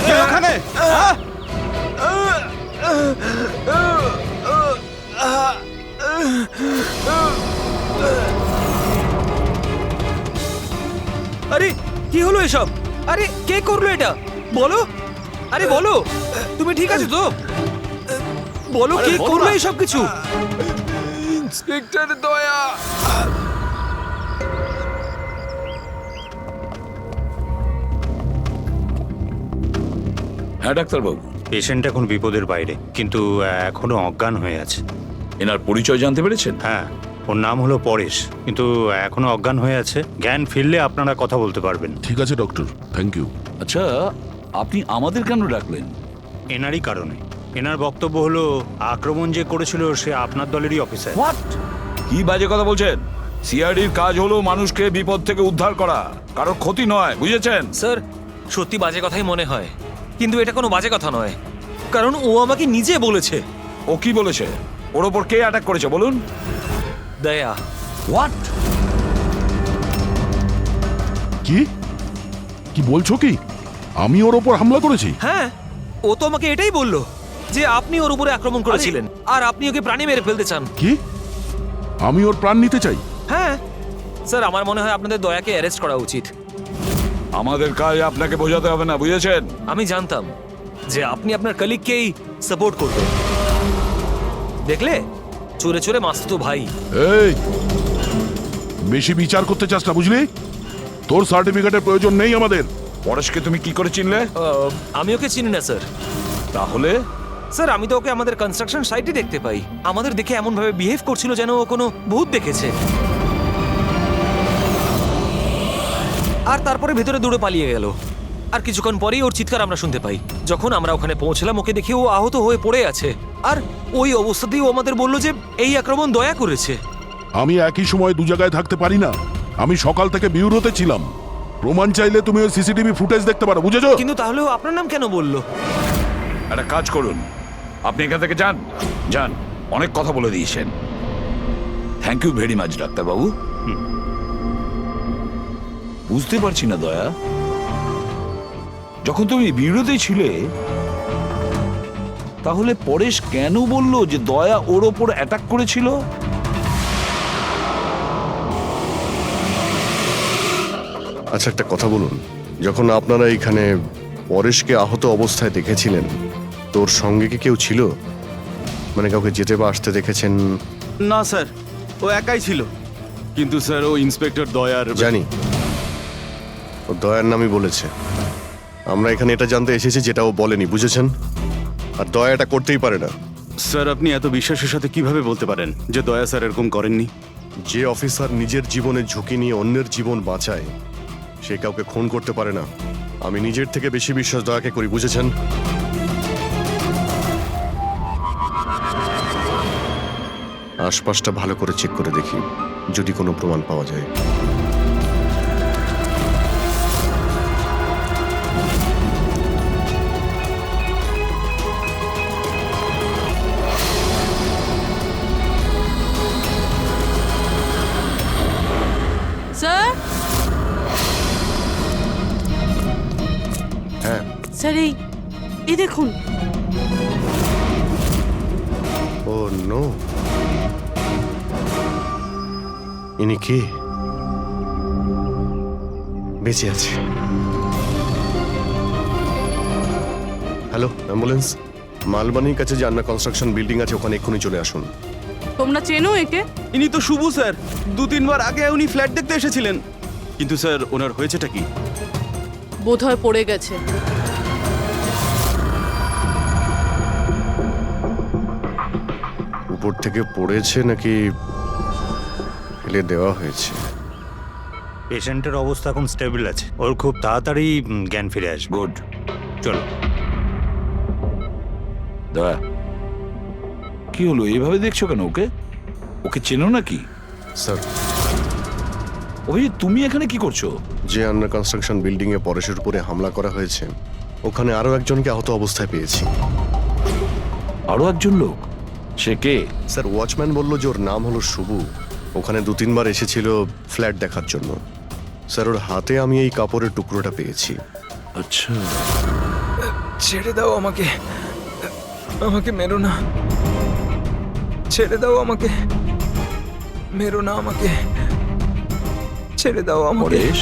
কে ওখানে? হ্যাঁ? আরে কি হলো এসব? আরে কে করলো এটা? বলো, আরে বলো, তুমি ঠিক আছো তো? বলো কে করলো এসব কিছু? ইন্সপেক্টর দয়া। হ্যাঁ ডাক্তারবাবু, পেশেন্ট এখন বিপদের বাইরে, কিন্তু এখনো অজ্ঞান হয়ে আছে। এনার পরিচয় জানতে পেরেছেন? হ্যাঁ, ওর নাম হলো পরেশ, কিন্তু এখনো অজ্ঞান হয়ে আছে। জ্ঞান ফিরলে আপনারা কথা বলতে পারবেন। ঠিক আছে ডক্টর, থ্যাংক ইউ। আচ্ছা, আপনি আমাদের কেন ডাকলেন? এনারই কারণে। এনার বক্তব্য হলো আক্রমণ যে করেছিল সে আপনার দলেরই অফিসার। হোয়াট? কি বাজে কথা বলছেন? সিআইডির কাজ হলো মানুষকে বিপদ থেকে উদ্ধার করা, কারো ক্ষতি নয়, বুঝেছেন? স্যার, সত্যি বাজে কথাই মনে হয়, কিন্তু এটা কোনো বাজে কথা নয়, কারণ ও আমাকে নিজে বলেছে। ও কি বলেছে? ওর ওপর কে অ্যাটাক করেছে বলুন? দয়া। হোয়াট? কি কি বলছো? কি আমি ওর ওপর হামলা করেছি? হ্যাঁ, ও তো আমাকে এটাই বললো যে আপনি ওর উপরে আক্রমণ করেছিলেন আর আপনি ওকে প্রাণে মেরে ফেলতে চান। কি? আমি ওর প্রাণ নিতে চাই? হ্যাঁ স্যার, আমার মনে হয় আপনাদের দয়াকে অ্যারেস্ট করা উচিত। আমাদের কাজ আপনাকে বোঝাতে হবে না, বুঝেছেন? আমি জানতাম যে আপনি আপনার কলিগকেই সাপোর্ট করবেন। দেখলে, চোরে চোরে মাস্তুতো ভাই। এই, বেশি বিচার করতে চাস না, বুঝলি? তোর সার্টিফিকেটের প্রয়োজন নেই আমাদের। পরেশকে তুমি কি করে চিনলে? আমি ওকে চিনি না স্যার। তাহলে স্যার, আমি তো ওকে আমাদের কনস্ট্রাকশন সাইটে দেখতে পাই। আমাদের দেখে এমন ভাবে বিহেভ করছিল যেন ও কোনো ভূত দেখেছে, আর তারপরে ভেতরে দৌড়ে পালিয়ে গেল। আর কিছুক্ষণ পরেই ওর চিৎকার আমরা শুনতে পাই। যখন আমরা ওখানে পৌঁছলাম, ওকে দেখে ও আহত হয়ে পড়ে আছে, আর ওই অবস্থাতেই ও আমাদের বলল যে এই আক্রমণ দয়া করেছে। আমি একই সময় দু জায়গায় থাকতে পারি না। আমি সকাল থেকে বিউরোতে ছিলাম। প্রমাণ চাইলে তুমি ওই সিসিটিভি ফুটেজ দেখতে পারো, বুঝেছো? কিন্তু তাহলেও আপনার নাম কেন বললো? একটা কাজ করুন, আপনি এখান থেকে যান যান, অনেক কথা বলে দিয়েছেন। থ্যাংক ইউ ভেরি মাচ ডাক্তারবাবু। বুঝতে পারছি না দয়া, যখন তুমি বিরোধী ছিলে তাহলে পরেশ কেন বলল যে দয়া ওর ওপর অ্যাটাক করেছিল? আচ্ছা একটা কথা বলুন, যখন আপনারা এখানে পরেশকে আহত অবস্থায় দেখেছিলেন তোর সঙ্গে কি কেউ ছিল? মানে কাউকে যেতে বা আসতে দেখেছেন? না স্যার, ও একাই ছিল। কিন্তু স্যার ও ইন্সপেক্টর দয়ার জানি, ও দয়ার নামই বলেছে। আমরা এখানে এটা জানতে এসেছি যেটা ও বলেনি, বুঝেছেন? আর দয়া এটা করতেই পারে না। স্যার আপনি এত বিশ্বাসের সাথে কিভাবে বলতে পারেন যে দয়া স্যার এরকম করেননি? যে অফিসার নিজের জীবনের ঝুঁকি নিয়ে অন্যের জীবন বাঁচায় সে কাউকে খুন করতে পারে না। আমি নিজের থেকে বেশি বিশ্বাস দয়াকে করি, বুঝেছেন? আশপাশটা ভালো করে চেক করে দেখি, যদি কোনো প্রমাণ পাওয়া যায়। স্যার, হ্যাঁ স্যার এই দেখুন। ও নো, ইনি কে? বেঁচে আছে। Hello, ambulance. মালবানির কাছে যে আন্না কনস্ট্রাকশন বিল্ডিং আছে ওখানে এক্ষুনি চলে আসুন। তোমরা চেনো একে? ইনি তো শুভ স্যার, 2-3 বার আগে উনি ফ্ল্যাট দেখতে এসেছিলেন। কিন্তু স্যার ওনার হয়েছেটা কি? বোধহয় পড়ে গেছে। উপর থেকে পড়েছে নাকি ফেলে দেওয়া হয়েছে? পেশেন্টের অবস্থা এখন স্টেবল আছে, ওর খুব তাড়াতাড়ি জ্ঞান ফিরে আসবে। গুড। চলো। দয়া, কি হলো? এইভাবে দেখছো কেন ওকে? ওকে চেনো নাকি? স্যার, অভিজিৎ তুমি এখানে কি করছো? যে আন্ডার কনস্ট্রাকশন বিল্ডিং এ পরেশের উপরে হামলা করা হয়েছে ওখানে আরো একজনকে আহত অবস্থায় পেয়েছি। আরো একজন লোক? সে কে? স্যার, ওয়াচম্যান বলল যে ওর নাম হলো শুভ। ওখানে 2-3 বার এসেছিল ফ্ল্যাট দেখার জন্য। স্যার, ওর হাতে আমি এই কাপড়ের টুকরোটা পেয়েছি। আচ্ছা, ছেড়ে দাও আমাকে, আমাকে মেরো না, ছেড়ে দাও আমাকে, মেরো না আমাকে, ছেড়ে দাও আমাকে। পরেশ,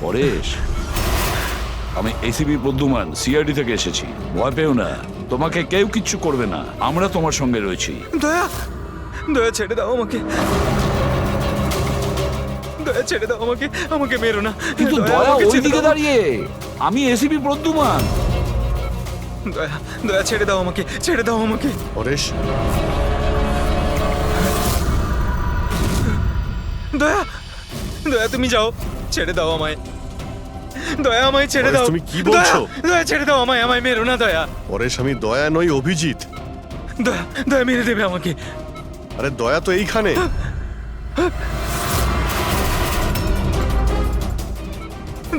পরেশ, আমি এসিপি প্রদ্যুমান, সিআইডি থেকে এসেছি। ভয় পেও না, তোমাকে কেউ কিচ্ছু করবে না, আমরা তোমার সঙ্গে রয়েছি। দয়া, দয়া ছেড়ে দাও আমাকে, দয়া ছেড়ে দাও আমাকে, আমাকে মেরো না। কিন্তু দয়া, দয়া আমাকে ছেড়ে ওইদিকে দাও। দাঁড়িয়ে, আমি এসিপি প্রদ্যুমান। দয়া, দয়া ছেড়ে দাও আমাকে, ছেড়ে দাও আমাকে। পরেশ, দয়া, দয়া তুমি যাও, ছেড়ে দাও আমায়। দয়া, আমায় ছেড়ে পরেশ, দাও। তুমি কি বলছো? দয়া, দয়া ছেড়ে দাও আমায়, আমায় মেরো না দয়া। পরেশ, আমি দয়া নই, অভিজিৎ। দয়া, দয়া মেরে দেবে আমাকে। আরে দয়া তো এইখানে।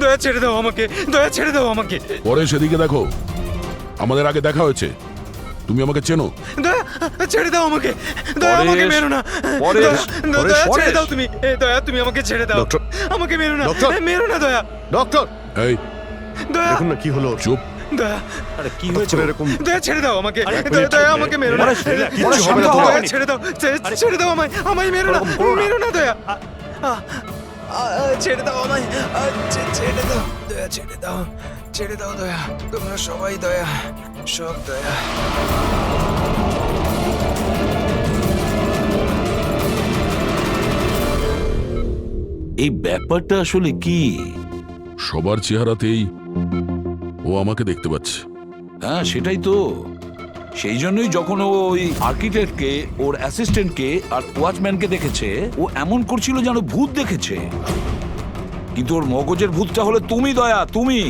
দয়া ছেড়ে দাও আমাকে, দয়া ছেড়ে দাও আমাকে। পরেশ এদিকে দেখো, আমাদের আগে দেখা হয়েছে, তুমি আমাকে চেনো? দয়া, ছেড়ে দাও আমাকে, দয়া আমাকে পরেশ, মেরো না। পরেশ, দয়া, পরেশ, দয়া ছেড়ে পরেশ। দাও তুমি, দয়া তুমি আমাকে ছেড়ে দাও। ডক্টর, আমাকে মেরো না, ডক্টর। মেরো না দয়া। ডক্টর, এই দয়া, দেখুন না কি হলো। চুপ। দয়া, আরে কি হয়েছে এরকম? দয়া ছেড়ে দাও আমাকে, আরে, দয়া, দয়া আমাকে মেরো না। পরেশ, কিচ্ছু হবে না, দয়া, তোমার। ছেড়ে দাও, ছেড়ে দাও আমায়, আমায় মেরো না, মেরো না দয়া। ছেড়ে দাও আমায়, ছেড়ে দাও দয়া, ছেড়ে দাও, ছেড়ে দাও দয়া। তোমরা সবাই দয়া, সব দয়া। এই ব্যাপারটা আসলে কি? সবার চেহারাতেই ও আমাকে দেখতে পাচ্ছে। হ্যাঁ সেটাই তো, সেই জন্যই যখন ও ওই আর্কিটেক্টকে, ওর অ্যাসিস্ট্যান্টকে আর ওয়াচম্যানকে দেখেছে, ও এমন করছিল যেন ভূত দেখেছে। কিন্তু ওর মগজের ভূতটা হলো তুমি দয়া, তুমি।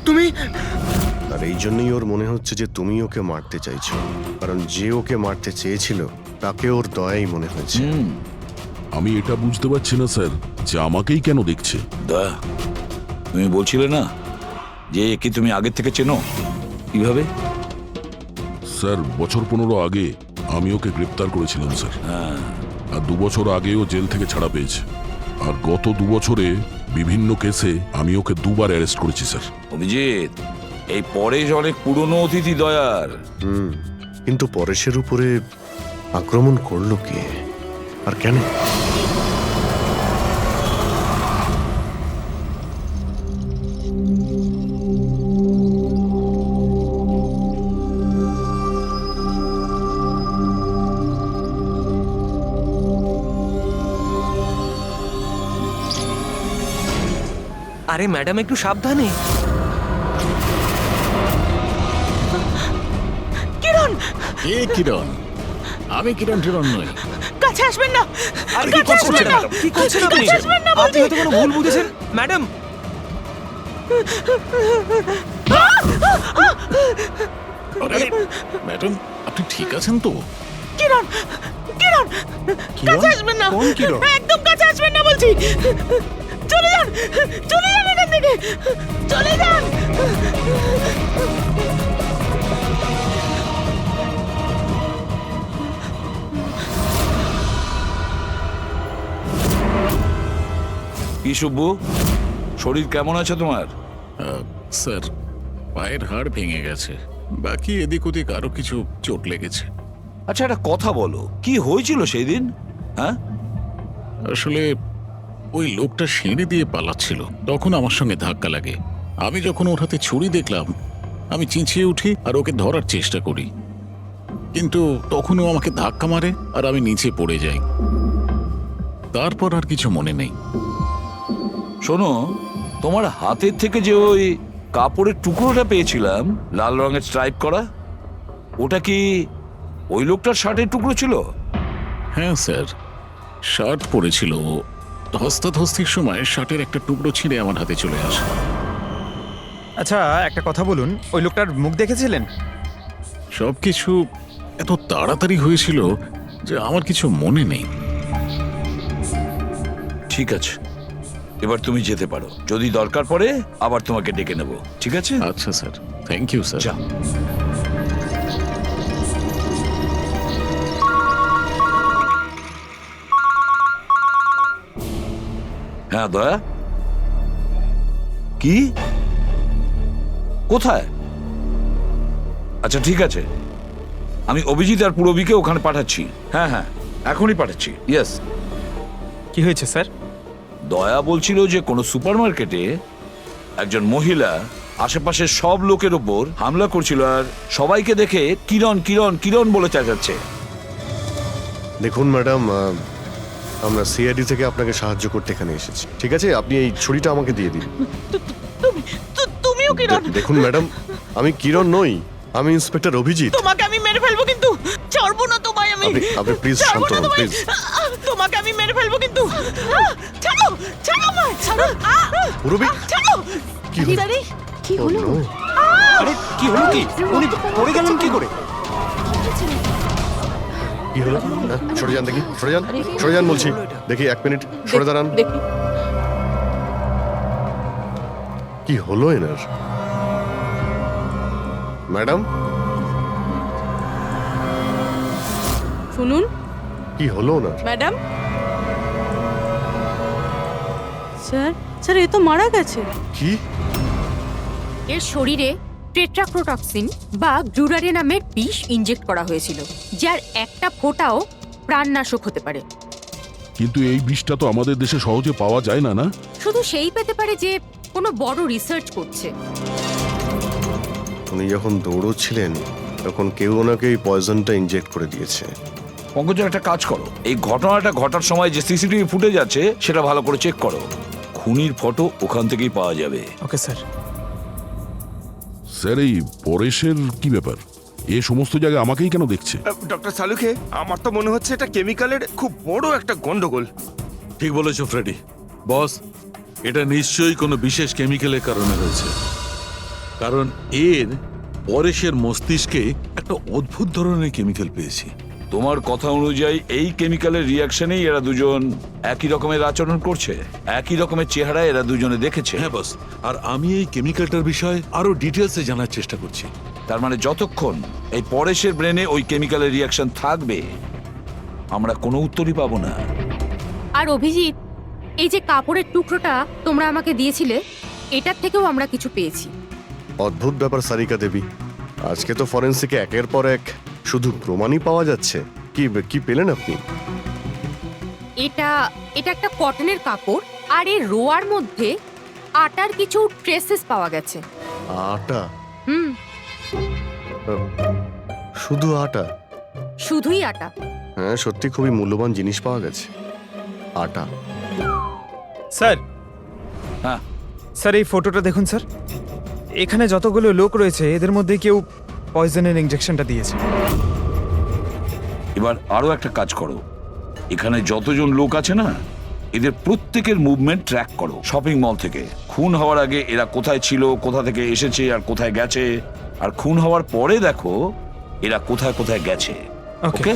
তুমি আর এই জন্যই ওর মনে হচ্ছে যে তুমি ওকে মারতে চাইছো, কারণ যে ওকে মারতে চেয়েছিল তাকে ওর দয়াই মনে হয়েছে। আমি এটা বুঝতে পারছি না স্যার যে আমাকেই কেন দেখছে। দয়া, তুমি বলছিলে না যে কি তুমি আগের থেকে চেনো? কিভাবে? স্যার, বছর 15 আগে আমি ওকে গ্রেপ্তার করেছিলাম স্যার। আর 2 বছর আগেও জেল থেকে ছাড়া পেয়েছে। আর গত 2 বছরে বিভিন্ন কেসে আমি ওকে 2বার অ্যারেস্ট করেছি স্যার। অভিজিৎ, এই পরেশ অনেক পুরনো অতিথি দয়ার। কিন্তু পরেশের উপরে আক্রমণ করলো কে আর কেন? আরে ম্যাডাম, একটু সাবধানে। কিরণ, কে কিরণ? আমি কিরণ টিরণ নই। কাছে আসবেন না। আরে কি করছেন ম্যাডাম? কি করছেন আপনি? কাছে আসবেন না আপনি হয়তো কোনো ভুল বুঝেছেন ম্যাডাম। আরে ম্যাডাম, আপনি ঠিক আছেন তো? কিরণ, কিরণ, কাছে আসবেন না। কোন কিরণ? একদম কাছে আসবেন না বলছি। চলে যান, চলে যান এখান থেকে, চলে যান। কি শুভ্বু, শরীর কেমন আছে তোমার? স্যার, পায়ের হাড় ভেঙে গেছে, বাকি এদিক ওদিক আরো কিছু চোট লেগেছে। আচ্ছা, একটা কথা বলো, কি হয়েছিল সেই দিন? হ্যাঁ, আসলে ওই লোকটা সিঁড়ি দিয়ে পালাচ্ছিল, তখন আমার সঙ্গে ধাক্কা লাগে। আমি যখন ওর হাতে ছুরি দেখলাম, আমি চিঁচিয়ে উঠি আর ওকে ধরার চেষ্টা করি, কিন্তু তখনও আমাকে ধাক্কা মারে আর আমি নিচে পড়ে যাই। তারপর আর কিছু মনে নেই। শোনো, তোমার হাতের থেকে যে ওই কাপড়ের টুকরোটা পেয়েছিলাম লাল রঙের স্ট্রাইপ করা, ওটা কি ওই লোকটার শার্টের টুকরো ছিল? হ্যাঁ স্যার, শার্ট পরেছিল ও। ধস্তাধস্তির সময় শার্টের একটা টুকরো ছিঁড়ে আমার হাতে চলে আসে। আচ্ছা, একটা কথা বলুন, ওই লোকটার মুখ দেখেছিলেন? সবকিছু এত তাড়াতাড়ি হয়েছিল যে আমার কিছু মনে নেই। ঠিক আছে, এবার তুমি যেতে পারো। যদি দরকার পড়ে আবার তোমাকে ডেকে নেব, ঠিক আছে? আচ্ছা স্যার, থ্যাংক ইউ স্যার। যা। হ্যাঁ দয়া, কি? কোথায়? আচ্ছা ঠিক আছে, আমি অভিজিৎ আর পুরবীকে ওখানে পাঠাচ্ছি। হ্যাঁ হ্যাঁ, এখনই পাঠাচ্ছি। ইয়েস। কি হয়েছে স্যার? দয়া বলছিল যে কোনো সুপারমার্কেটে একজন মহিলা আশেপাশের সব লোকের ওপর হামলা করছিল আর সবাইকে দেখে কিরণ কিরণ কিরণ বলে চেঁচাচ্ছে। দেখুন ম্যাডাম, আমরা সিআইডি থেকে আপনাকে সাহায্য করতে এখানে এসেছি, ঠিক আছে? আপনি এই ছুরিটা আমাকে দিয়ে দিন। তুমিও কিরণ? দেখুন ম্যাডাম, আমি কিরণ নই, আমি ইন্সপেক্টর অভিজিৎ। তোমাকে আমি মেরে ফেলবো কিন্তু, ছাড়বো না তোমায় আমি। আপনি প্লিজ ছাড়বো শান্ত না হন, তোমায়। প্লিজ। তোমাকে আমি মেরে ফেলবো কিন্তু। ছাড়ো, ছাড়ো আমায়, ছাড়ো। পুরবী, ছাড়ো। কি হলো? কি হলো? Oh, no! আরে কি হলো কি? উনি পড়ে গেলেন কি করে? কি হলো? হ্যাঁ, সরে যান দেখি, সরে যান, সরে যান বলছি। দেখি, 1 মিনিট সরে দাঁড়ান। দেখি। কি হলো এনার? ম্যাডাম, শুনুন কি হলো ওনার? ম্যাডাম। স্যার, স্যার এ তো মারা গেছে। কি? এর শরীরে টেট্রাক্রোটক্সিন বা গ্লুরারে নামের বিষ ইনজেক্ট করা হয়েছিল, যার একটা ফোঁটাও প্রাণনাশক হতে পারে। কিন্তু এই বিষটা তো আমাদের দেশে সহজে পাওয়া যায় না, না? শুধু সেই পেতে পারে যে কোনো বড় রিসার্চ করছে। উনি যখন দৌড়চ্ছিলেন তখন কেউ ওনাকে এই পয়জনটা ইনজেক্ট করে দিয়েছে। পঙ্কজ, একটা কাজ করো, এই ঘটনাটা ঘটার সময় যে সিসিটিভি ফুটেজ আছে সেটা ভালো করে চেক করো। খুনির ফটো ওখান থেকেই পাওয়া যাবে। Okay sir. স্যার, এই পরেশের কি ব্যাপার? এ সমস্ত জায়গায় আমাকেই কেন দেখছে? ডক্টর সালুকে, আমার তো মনে হচ্ছে এটা কেমিক্যালের খুব বড় একটা গন্ডগোল। ঠিক বলেছো ফ্রেডি। বস, এটা নিশ্চয়ই কোনো বিশেষ কেমিক্যালের কারণে হয়েছে, কারণ এর পরেশের মস্তিষ্কে একটা অদ্ভুত ধরনের কেমিক্যাল পেয়েছি। তোমার কথা অনুযায়ী এই কেমিক্যালের রিয়াকশনেই এরা দুজন একই রকমের আচরণ করছে, একই রকমের চেহারা এরা দুজনে দেখেছে। হ্যাঁ বস, আর আমি এই কেমিক্যালটার বিষয়ে আরো ডিটেলসে জানার চেষ্টা করছি। তার মানে যতক্ষণ এই পরেশের ব্রেনে ওই কেমিক্যালের রিয়াকশন থাকবে আমরা কোনো উত্তরই পাবো না। আর অভিজিৎ, এই যে কাপড়ের টুকরোটা তোমরা আমাকে দিয়েছিলে, এটার থেকেও আমরা কিছু পেয়েছি। অদ্ভুত ব্যাপার সারিকা দেবী, আজকে তো ফরেন্সিকে একের পর এক শুধু প্রমাণই পাওয়া যাচ্ছে। কি পেলেন আপনি? এটা একটা কটনের কাপড়, আর এর রোয়ার মধ্যে আটার কিছু ট্রেসেস পাওয়া গেছে। আটা? হুম, শুধু আটা? শুধুই আটা। হ্যাঁ, সত্যি খুবই মূল্যবান জিনিস পাওয়া গেছে, আটা। স্যার, হ্যাঁ স্যার এই ফটোটা দেখুন স্যার। এখানে যতগুলো লোক রয়েছে এদের মধ্যে কেউ পয়জনের ইনজেকশনটা দিয়েছে। এবার আরো একটা কাজ করো, এখানে যতজন লোক আছে না এদের প্রত্যেকের মুভমেন্ট ট্র্যাক করো। শপিং মল থেকে খুন হওয়ার আগে এরা কোথায় ছিল, কোথা থেকে এসেছে আর কোথায় গেছে, আর খুন হওয়ার পরে দেখো এরা কোথায় কোথায় গেছে। ওকে?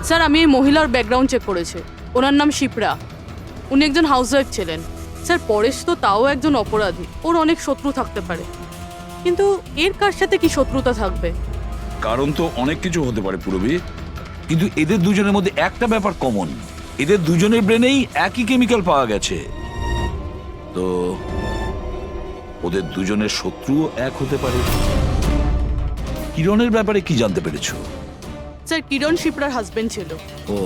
স্যার, আমি এই মহিলার ব্যাকগ্রাউন্ড চেক করেছি। ওনার নাম শিপ্রা, উনি একজন হাউসওয়াইফ ছিলেন। স্যার, পরেশ তো তাও একজন অপরাধী, ওর অনেক শত্রু থাকতে পারে, কিন্তু এর কার সাথে কি শত্রুতা থাকবে? কারণ তো অনেক কিছু হতে পারে পুরবী, কিন্তু এদের দুজনের মধ্যে একটা ব্যাপার কমন, এদের দুজনের ব্রেনেই একই কেমিক্যাল পাওয়া গেছে। তো ওদের দুজনের শত্রুও এক হতে পারে। কিরণের ব্যাপারে কি জানতে পেরেছো? স্যার, কিরণ শিপ্রার হাজবেন্ড ছিল, ও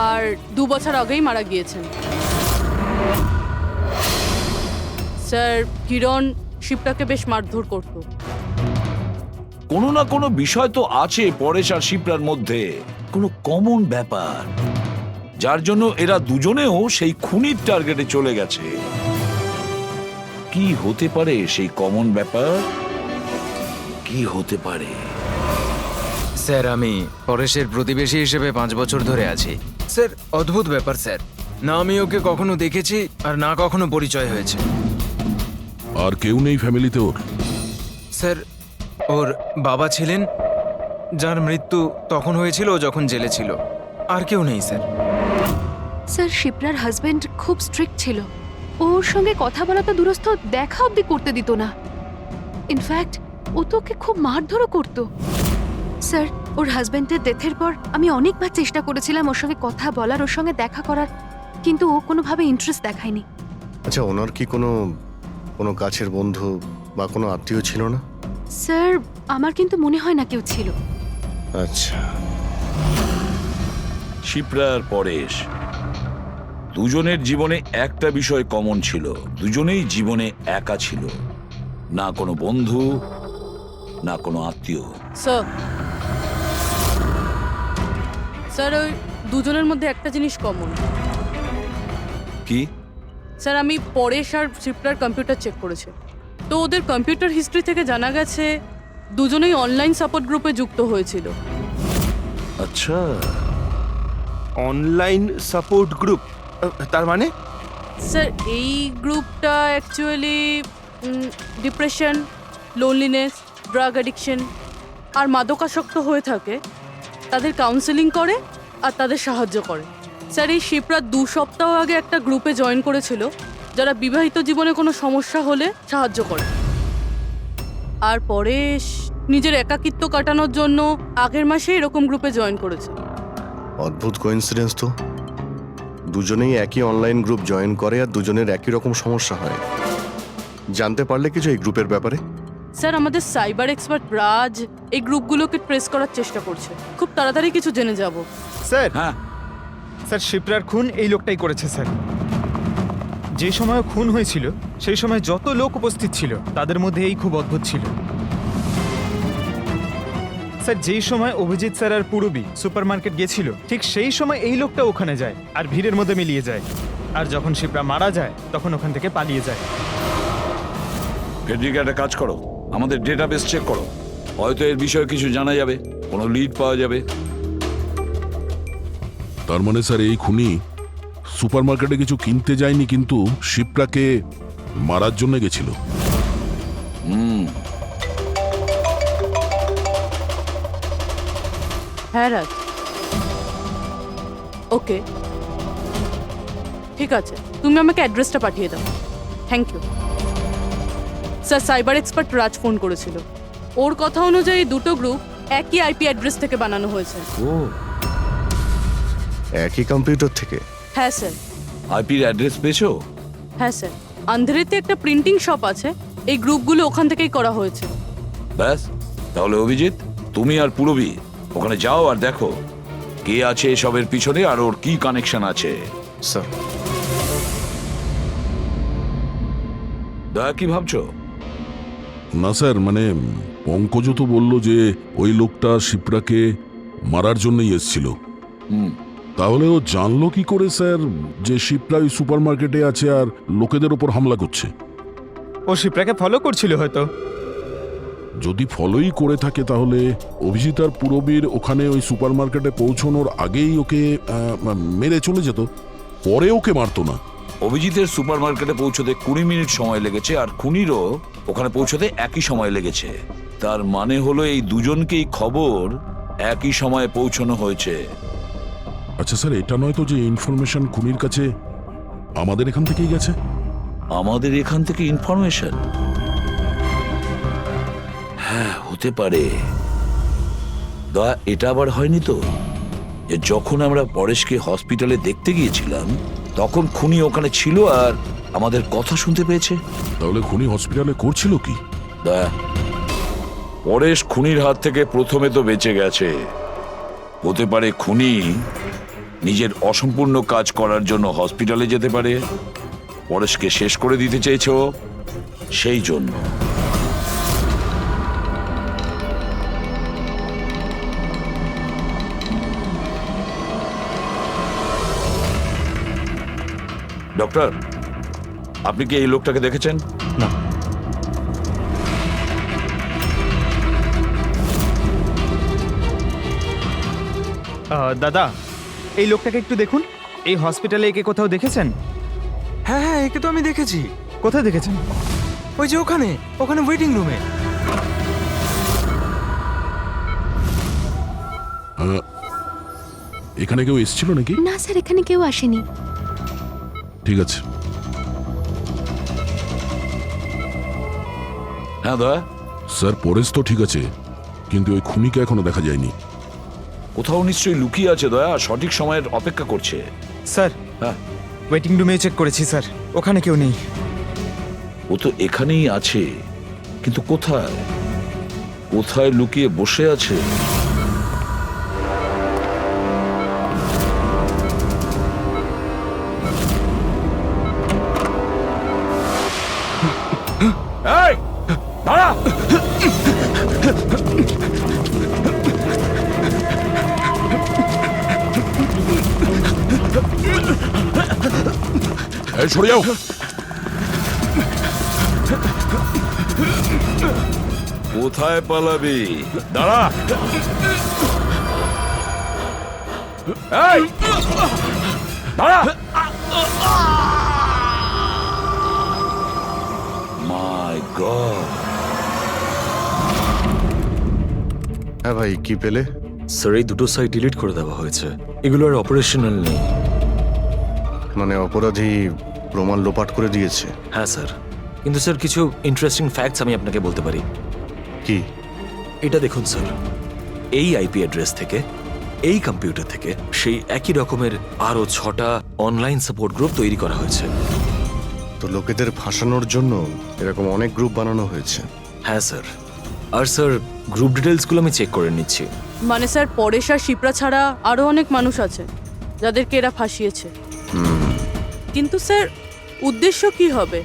আর 2 বছর আগেই মারা গিয়েছেন। স্যার, কিরণ শিপ্রাকে বেশ মারধর করত। কোনো না কোনো বিষয় তো আছে পরেশ আর শিপ্রার মধ্যে, কোনো কমন ব্যাপার, যার জন্য এরা দুজনেও সেই খুনির টার্গেটে চলে গেছে। কি হতে পারে সেই কমন ব্যাপার? কি হতে পারে? স্যার, আমি পরেশের প্রতিবেশী হিসেবে 5 বছর ধরে আছি। স্যার, অদ্ভুত ব্যাপার স্যার, না আমি ওকে কখনো দেখেছি আর না কখনো পরিচয় হয়েছে। আর কেউ নেই ফ্যামিলিতে ওর? স্যার, ওর বাবা ছিলেন, যার মৃত্যু তখন হয়েছিল যখন জেলে ছিল। আর কেউ নেই স্যার। স্যার, শিপ্রার হাজবেন্ড খুব স্ট্রিক্ট ছিল, ওর সঙ্গে কথা বলা তো দূরস্থ, দেখা অবধি করতে দিত না। ইনফ্যাক্ট ও তো ওকে খুব মারধরও করতো। স্যার, ওর হাজবেন্ডের ডেথের পর আমি অনেকবার চেষ্টা করেছিলাম ওর সঙ্গে কথা বলার, ওর সঙ্গে দেখা করার, কিন্তু ও কোনোভাবে ইন্টারেস্ট দেখায়নি। আচ্ছা, ওনার কি কোনো কাছের বন্ধু বা কোনো আত্মীয় ছিল না? স্যার, আমার কিন্তু মনে হয় না কেউ ছিল। আচ্ছা। শিপ্রা আর পরেশ দুজনের জীবনে একটা বিষয় কমন ছিল, দুজনেই জীবনে একা ছিল, না কোনো বন্ধু না কোনো আত্মীয়। স্যার, স্যার ওই দুজনের মধ্যে একটা জিনিস কমন। কি? স্যার, আমি পরেশ আর শিপ্রার কম্পিউটার চেক করেছি, তো ওদের কম্পিউটার হিস্ট্রি থেকে জানা গেছে দুজনেই অনলাইন সাপোর্ট গ্রুপে যুক্ত হয়েছিল। আচ্ছা, অনলাইন সাপোর্ট গ্রুপ, তার মানে? স্যার, এই গ্রুপটা actually depression, loneliness, drug addiction আর মাদকাসক্ত হয়ে থাকে তাদের কাউন্সেলিং করে আর তাদের সাহায্য করে। স্যার, এই শিপ্রা 2 সপ্তাহ আগে একটা গ্রুপে জয়েন করেছিল যারা বিবাহিত জীবনে কোনো সমস্যা হলে সাহায্য করে। আর পরেশ নিজের একাকিত্ব কাটানোর জন্য আগের মাসে এরকম গ্রুপে জয়েন করেছে। অদ্ভুত কোইন্সিডেন্স তো, দুজনেই একই অনলাইন গ্রুপ জয়েন করে আর দুজনের একই রকম সমস্যা হয়। জানতে পারলে কিছু এই গ্রুপের ব্যাপারে? স্যার, আমাদের সাইবার এক্সপার্ট রাজ এই গ্রুপগুলোকে ট্রেস করার চেষ্টা করছে, খুব তাড়াতাড়ি কিছু জেনে যাব। স্যার, হ্যাঁ স্যার, শিপ্রার খুন এই লোকটাই করেছে স্যার। যে সময় খুন হয়েছিল সেই সময় যত লোক উপস্থিত ছিল তাদের মধ্যে এই খুব অদ্ভুত ছিল। স্যার, যেই সময় অভিজিৎ স্যার আর পূরবী সুপারমার্কেট গেছিল ঠিক সেই সময় এই লোকটা ওখানে যায় আর ভিড়ের মধ্যে মিলিয়ে যায়, আর যখন শিপ্রা মারা যায় তখন ওখান থেকে পালিয়ে যায়। ফেডরিকা, একটা কাজ করো, আমাদের ডেটাবেস চেক করো, হয়তো এর বিষয়ে কিছু জানা যাবে, কোনো লিড পাওয়া যাবে। তার মানে স্যার এই খুনি সুপারমার্কেটে কিছু কিনতে যায়নি, কিন্তু শিপ্রাকে মারার জন্য গেছিল। হ্যাঁ রাজ। ওকে, ঠিক আছে, তুমি আমাকে অ্যাড্রেসটা পাঠিয়ে দাও। Thank you sir. Cyber expert Raj phone করেছিল। ওর কথা অনুযায়ী দুটো গ্রুপ একই আইপি অ্যাড্রেস থেকে বানানো হয়েছে। ও, একই কম্পিউটার থেকে? হ্যাঁ স্যার। আইপির অ্যাড্রেস পেয়েছো? হ্যাঁ স্যার, আন্ধ্রেতে একটা প্রিন্টিং শপ আছে, এই গ্রুপগুলো ওখান থেকেই করা হয়েছে। ব্যাস, তাহলে অভিজিৎ, তুমি আর পুরবী ওখানে যাও আর দেখো কে আছে এসবের পিছনে আর ওর কি কানেকশন আছে। স্যার। দয়া, কি ভাবছো? না স্যার, মানে পঙ্কজ তো বলল যে ওই লোকটা শিপ্রাকে মারার জন্যই এসেছিল। হুম, তাহলে ও জানলো কি করে স্যার যে শিপ্রা ওই সুপার মার্কেটে আছে আর লোকেদের ওপর হামলা করছে? ও শিপ্রাকে ফলো করছিল হয়তো। যদি ফলোই করে থাকে তাহলে অভিজিৎ আর পুরবীর ওখানে ওই সুপার মার্কেটে পৌঁছানোর আগেই ওকে মেরে চলে যেত, পরে ওকে মারতো না। অভিজিতের সুপার মার্কেটে পৌঁছতে 20 মিনিট সময় লেগেছে আর খুনিরও ওখানে পৌঁছতে একই সময় লেগেছে। তার মানে হলো এই দুজনকেই খবর একই সময়ে পৌঁছানো হয়েছে। আচ্ছা স্যার, এটা নয় তো যে ইনফরমেশন খুনির কাছে আমাদের এখান থেকেই গেছে? আমাদের এখান থেকে ইনফরমেশন? হ্যাঁ, হতে পারে। দয়া, এটা আবার হয়নি তো যে যখন আমরা পরেশকে হসপিটালে দেখতে গিয়েছিলাম তখন খুনি ওখানে ছিল আর আমাদের কথা শুনতে পেয়েছে? তাহলে খুনি হসপিটালে করছিল কি? দয়া, পরেশ খুনির হাত থেকে প্রথমে তো বেঁচে গেছে। হতে পারে খুনি নিজের অসম্পূর্ণ কাজ করার জন্য হসপিটালে যেতে পারে, পরেশকে শেষ করে দিতে চেয়েছো সেই জন্য। ডক্টর, আপনি কি এই লোকটাকে দেখেছেন? না। দাদা, এই লোকটাকে একটু দেখুন। এই হসপিটালে একে কোথাও দেখেছেন? হ্যাঁ হ্যাঁ, একে তো আমি দেখেছি। কোথায় দেখেছেন? ওই যে ওখানে ওখানে ওয়েটিং রুমে। এখানে কেউ এসেছিল নাকি? না স্যার, এখানে কেউ আসেনি। ঠিক আছে। হ্যাঁ দয়া। স্যার, পরেশ তো ঠিক আছে, কিন্তু ওই খুনিকে এখনো দেখা যায়নি। কোথাও নিশ্চয়ই লুকিয়ে আছে দয়া, সঠিক সময়ের অপেক্ষা করছে। স্যার, হ্যাঁ, ওয়েটিং রুমে চেক করেছি স্যার, ওখানে কেউ নেই। ও তো এখানেই আছে, কিন্তু কোথায় কোথায় লুকিয়ে বসে আছে? এই, দাঁড়া! এই, সরে যাও! কোথায় পালাবি? দাঁড়া! এই, দাঁড়া! মাই গড! হ্যাঁ ভাই, কি পেলে? স্যার, এই দুটো সাইট ডিলিট করে দেওয়া হয়েছে। এগুলো আর অপারেশনাল নেই। মানে অপরাধী প্রমাণ লোপাট করে দিয়েছে? হ্যাঁ স্যার, কিন্তু স্যার কিছু ইন্টারেস্টিং ফ্যাক্টস আমি আপনাকে বলতে পারি। কি? এটা দেখুন স্যার, এই আইপি অ্যাড্রেস থেকে, এই কম্পিউটার থেকে সেই একই রকমের আরও 6টা অনলাইন সাপোর্ট গ্রুপ তৈরি করা হয়েছে। তো লোকেদের ফাঁসানোর জন্য এরকম অনেক গ্রুপ বানানো হয়েছে? হ্যাঁ স্যার। আর স্যার, গ্রুপ ডিটেলসগুলো আমি চেক করে নিচ্ছি। মানে স্যার, পরেশ আর শিপ্রা ছাড়া আরও অনেক মানুষ আছে যাদেরকে এরা ফাঁসিয়েছে। কিন্তু স্যার, উদ্দেশ্য কি হবে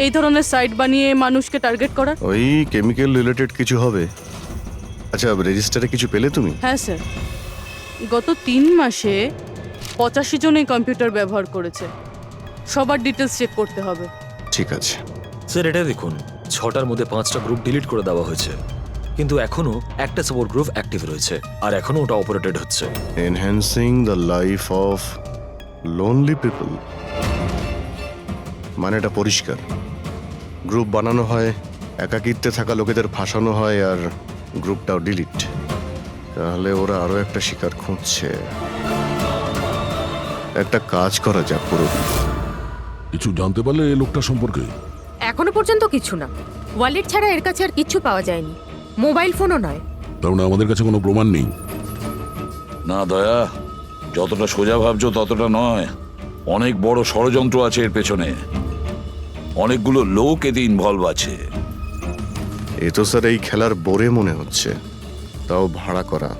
এই ধরনের সাইট বানিয়ে মানুষকে টার্গেট করার? ওই কেমিক্যাল রিলেটেড কিছু হবে। আচ্ছা, রেজিস্টারে কিছু পেলে তুমি? হ্যাঁ স্যার, গত 3 মাসে 85 জন এই কম্পিউটার ব্যবহার করেছে। সবার ডিটেলস চেক করতে হবে। ঠিক আছে স্যার, এটা দেখুন, 6টার মধ্যে 5টা গ্রুপ ডিলিট করে দেওয়া হয়েছে, কিন্তু এখনো একটা সাপোর্ট গ্রুপ অ্যাক্টিভ রয়েছে আর এখনো ওটা অপারেটেড হচ্ছে। Enhancing the life of lonely people, মানে এটা পরিষ্কার। গ্রুপ বানানো হয়, একাকিত্বে থাকা লোকেদের ফাঁসানো হয়, আর গ্রুপটাও ডিলিট। তাহলে ওরা আরো একটা শিকার খুঁজছে। একটা কাজ করা যাক পুরো। কিছু জানতে পারলে এই লোকটা সম্পর্কে? এখনো পর্যন্ত কিছু না। ওয়ালেট ছাড়া এর কাছে আর কিচ্ছু পাওয়া যায়নি, মোবাইল ফোনও নয়। তার মানে আমাদের কাছে কোনো প্রমাণ নেই। না দয়া, যতটা সোজা ভাবছো ততটা নয়। অনেক বড় ষড়যন্ত্র আছে এর পেছনে, অনেকগুলো লোক এতে ইনভলভ আছে। এ তো স্যার এই খেলার বোরে মনে হচ্ছে, তাও ভাড়া করা।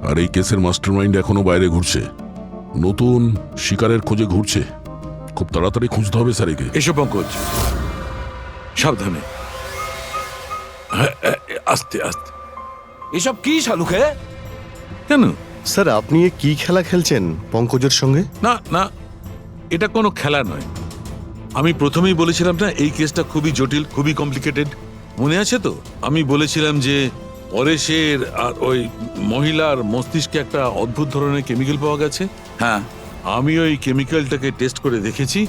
আর এই কেসের মাস্টারমাইন্ড এখনো বাইরে ঘুরছে, নতুন শিকারের খোঁজে ঘুরছে। খুব তাড়াতাড়ি খুঁজতে হবে স্যার একে। এসো পঙ্কজ, সাবধানে, আস্তে আস্তে। এসব কি শালুকে? কেন স্যার আপনি এ কি খেলা খেলছেন পঙ্কজের সঙ্গে? না না, এটা কোনো খেলা নয়। আমি প্রথমেই বলেছিলাম না এই কেসটা খুবই জটিল, খুবই কমপ্লিকেটেড। মনে আছে তো? আমি বলেছিলাম যে পরেশের আর ওই মহিলার মস্তিষ্কে একটা অদ্ভুত ধরনের কেমিক্যাল পাওয়া গেছে। হ্যাঁ, আমি ওই কেমিক্যালটাকে টেস্ট করে দেখেছি,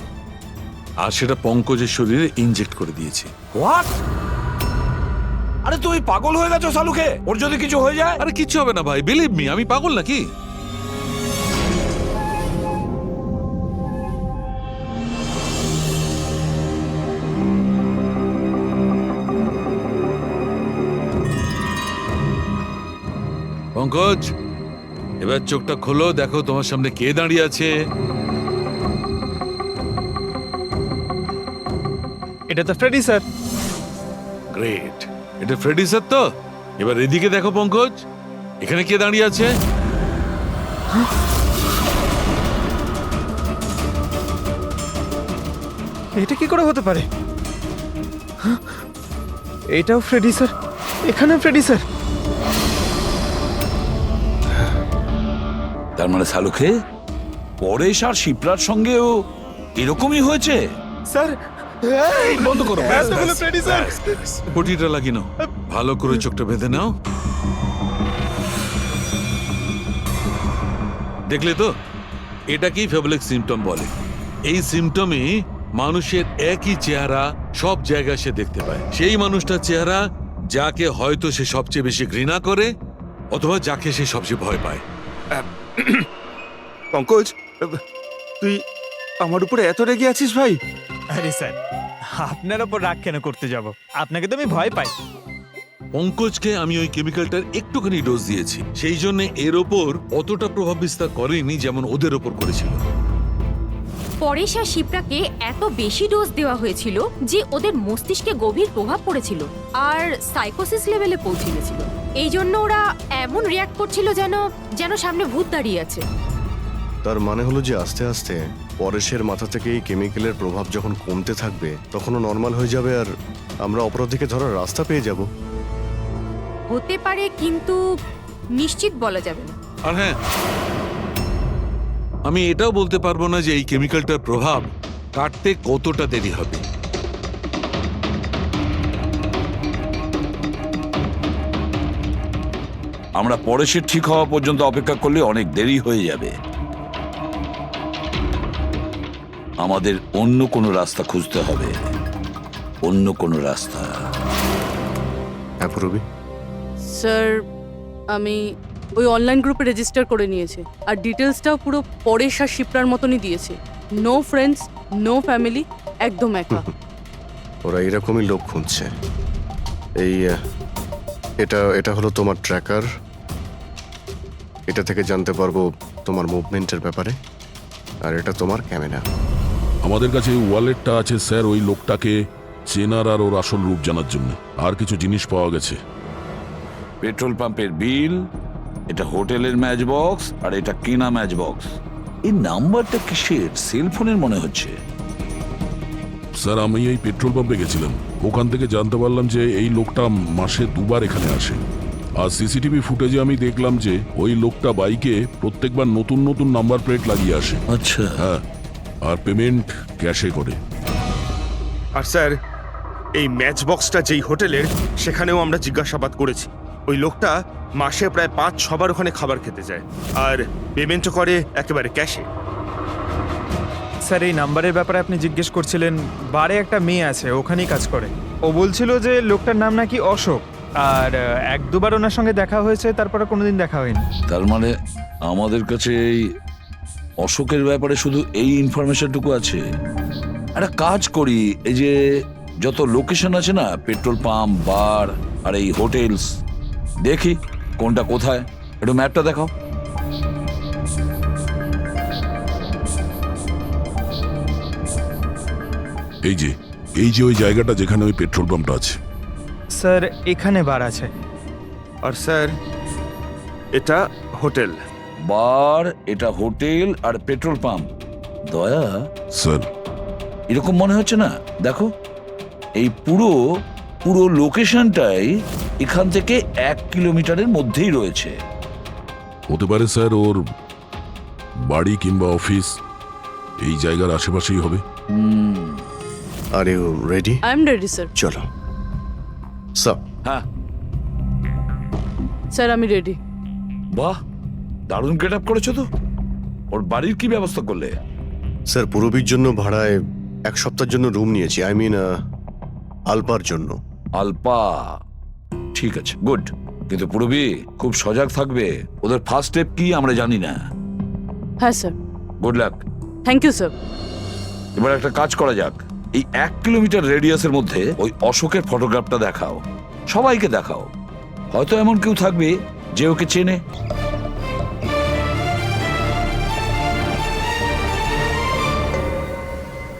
আর সেটা পঙ্কজের শরীরে ইনজেক্ট করে দিয়েছি। হোয়াট? আরে তুই পাগল হয়ে গেছো শালুকে? ওর যদি কিছু হয়ে যায়? আরে কিচ্ছু হবে না ভাই, বিলিভ মি, আমি পাগল নাকি? পঙ্কজ, এবার চোখটা খোলো, দেখো তোমার সামনে কে দাঁড়িয়ে আছে। এটা তো ফ্রেডি স্যার। গ্রেট, এটা ফ্রেডি স্যার তো? এবার এদিকে দেখো পঙ্কজ, এখানে কে দাঁড়িয়ে আছে? এটা কি করে হতে পারে? এটাও ফ্রেডি স্যার, এখানেও ফ্রেডি স্যার। তার মানে শালুকে পরেশ আর শিপ্রার সঙ্গেও এরকমই হয়েছে? স্যার বন্ধ করো। এতগুলো ফ্রেডি স্যার। পটিটা লাগিয়ে নাও, ভালো করে চোখটা বেঁধে নাও। দেখলে তো, এটাকেই ফেবলিক সিমটম বলে। এই সিমটমে মানুষের একই চেহারা সব জায়গায় সে দেখতে পায়। সেই মানুষটার চেহারা যাকে হয়তো সে সবচেয়ে বেশি ঘৃণা করে, অথবা যাকে সে সবচেয়ে ভয় পায়। পঙ্কজ, তুই আমার উপরে এত রেগে আছিস ভাই? আরে স্যার, আপনার ওপর রাগ কেন করতে যাব? আপনাকে তো আমি ভয় পাই। পঙ্কজকে আমি ওই কেমিক্যালটার একটুখানি ডোজ দিয়েছি, সেই জন্য এর ওপর অতটা প্রভাব বিস্তার করেনি যেমন ওদের ওপর করেছিল। পরেশ আর শিপ্রাকে এত বেশি ডোজ দেওয়া হয়েছিল যে ওদের মস্তিষ্কে গভীর প্রভাব পড়েছিল আর সাইকোসিস লেভেলে পৌঁছে গেছিল। এই জন্য ওরা এমন রিয়াক্ট করছিল যেন যেন সামনে ভূত দাঁড়িয়ে আছে। তার মানে হলো যে আস্তে আস্তে পরেশের মাথা থেকে এই কেমিক্যালের প্রভাব যখন কমতে থাকবে তখনও নর্মাল হয়ে যাবে, আর আমরা অপরাধীকে ধরার রাস্তা পেয়ে যাব। হতে পারে, কিন্তু নিশ্চিত বলা যাবে না। আর হ্যাঁ, আমি এটাও বলতে পারবো না যে এই কেমিক্যালটার প্রভাব কাটতে কতটা দেরি হবে। আমরা পরেশের ঠিক হওয়া পর্যন্ত অপেক্ষা করলে অনেক দেরি হয়ে যাবে। আমাদের অন্য কোনো রাস্তা খুঁজতে হবে, অন্য কোনো রাস্তা। হ্যাঁ পুরবি, স্যার আমি ওই অনলাইন গ্রুপে রেজিস্টার করে নিয়েছি, আর ডিটেলসটাও পুরো পরেশ আর শিপ্রার মতনই দিয়েছে। নো ফ্রেন্ডস, নো ফ্যামিলি, একদম একা। ওরা এরকমই লোক খুঁজছে। এই এটা এটা হলো তোমার ট্র্যাকার। এটা থেকে জানতে পারবো তোমার মুভমেন্টের ব্যাপারে, আর এটা তোমার ক্যামেরা। আমাদের কাছে এই ওয়ালেটটা আছে স্যার, ওই লোকটাকে চেনার আর ওর আসল রূপ জানার জন্য। আর কিছু জিনিস পাওয়া গেছে। পেট্রোল পাম্পের বিল, এটা হোটেলের ম্যাচ বক্স, আর এটা কেনা ম্যাচ বক্স। এই নাম্বারটা কিসের? সেলফোনের মনে হচ্ছে। স্যার আমি এই পেট্রোল পাম্পে গেছিলাম, ওখান থেকে জানতে পারলাম যে এই লোকটা মাসে 2 বার এখানে আসে। আর সিসিটিভি ফুটেজে আমি দেখলাম যে ওই লোকটা বাইকে প্রত্যেকবার নতুন নতুন নাম্বার প্লেট লাগিয়ে আসে। আচ্ছা, হ্যাঁ, আর পেমেন্ট ক্যাশে করে। আর স্যার, এই ম্যাচ বক্সটা যেই হোটেলের, সেখানেও আমরা জিজ্ঞাসাবাদ করেছি। ওই লোকটা মাসে প্রায় 5-6 বার ওখানে খাবার খেতে যায়, আর পেমেন্টও করে একেবারে ক্যাশে। স্যার এই নাম্বারের ব্যাপারে আপনি জিজ্ঞেস করছিলেন, বারে একটা মেয়ে আছে, ওখানেই কাজ করে। ও বলছিল যে লোকটার নাম নাকি অশোক, আর এক দুবার ওনার সঙ্গে দেখা হয়েছে, তারপরে কোনোদিন দেখা হয়নি। তার মানে আমাদের কাছে এই অশোকের ব্যাপারে শুধু এই ইনফরমেশনটুকু আছে। একটা কাজ করি, এই যে যত লোকেশন আছে না, পেট্রোল পাম্প, বার আর এই হোটেলস, দেখি কোনটা কোথায়। একটু ম্যাপটা দেখাও। এই যে ওই জায়গাটা যেখানে ওই পেট্রোল পাম্পটা আছে। স্যার এখানে বার আছে। আর স্যার এটা হোটেল। বার, এটা হোটেল আর পেট্রোল পাম্প। দয়া স্যার, এরকম মনে হচ্ছে না? দেখো, এই পুরো লোকেশনটাই এখান থেকে 1 কিলোমিটারের মধ্যেই রয়েছে। হতে পারে স্যার ওর বাড়ি কিংবা অফিস এই জায়গার আশেপাশেই হবে। Are you ready? I am ready sir. চলো স্যার। হ্যাঁ স্যার আমি রেডি। বাহ, দারুণ গেট আপ করেছো তো। ওর বাড়ির কি ব্যবস্থা করলে? স্যার পূরবীর জন্য ভাড়ায় 1 সপ্তাহের জন্য রুম নিয়েছি। আই মিন আলপার জন্য। আলপা, ঠিক আছে, গুড। কিন্তু পূরবী খুব সজাগ থাকবে। ওদের ফার্স্ট স্টেপ কি আমরা জানি না। হ্যাঁ স্যার। Good luck. Thank you sir. এবার একটা কাজ করা যাক, এই 1 কিলোমিটার রেডিয়াসের মধ্যে ওই অশোকের ফটোগ্রাফটা দেখাও, সবাইকে দেখাও। হয়তো এমন কেউ থাকবে যে ওকে চেনে।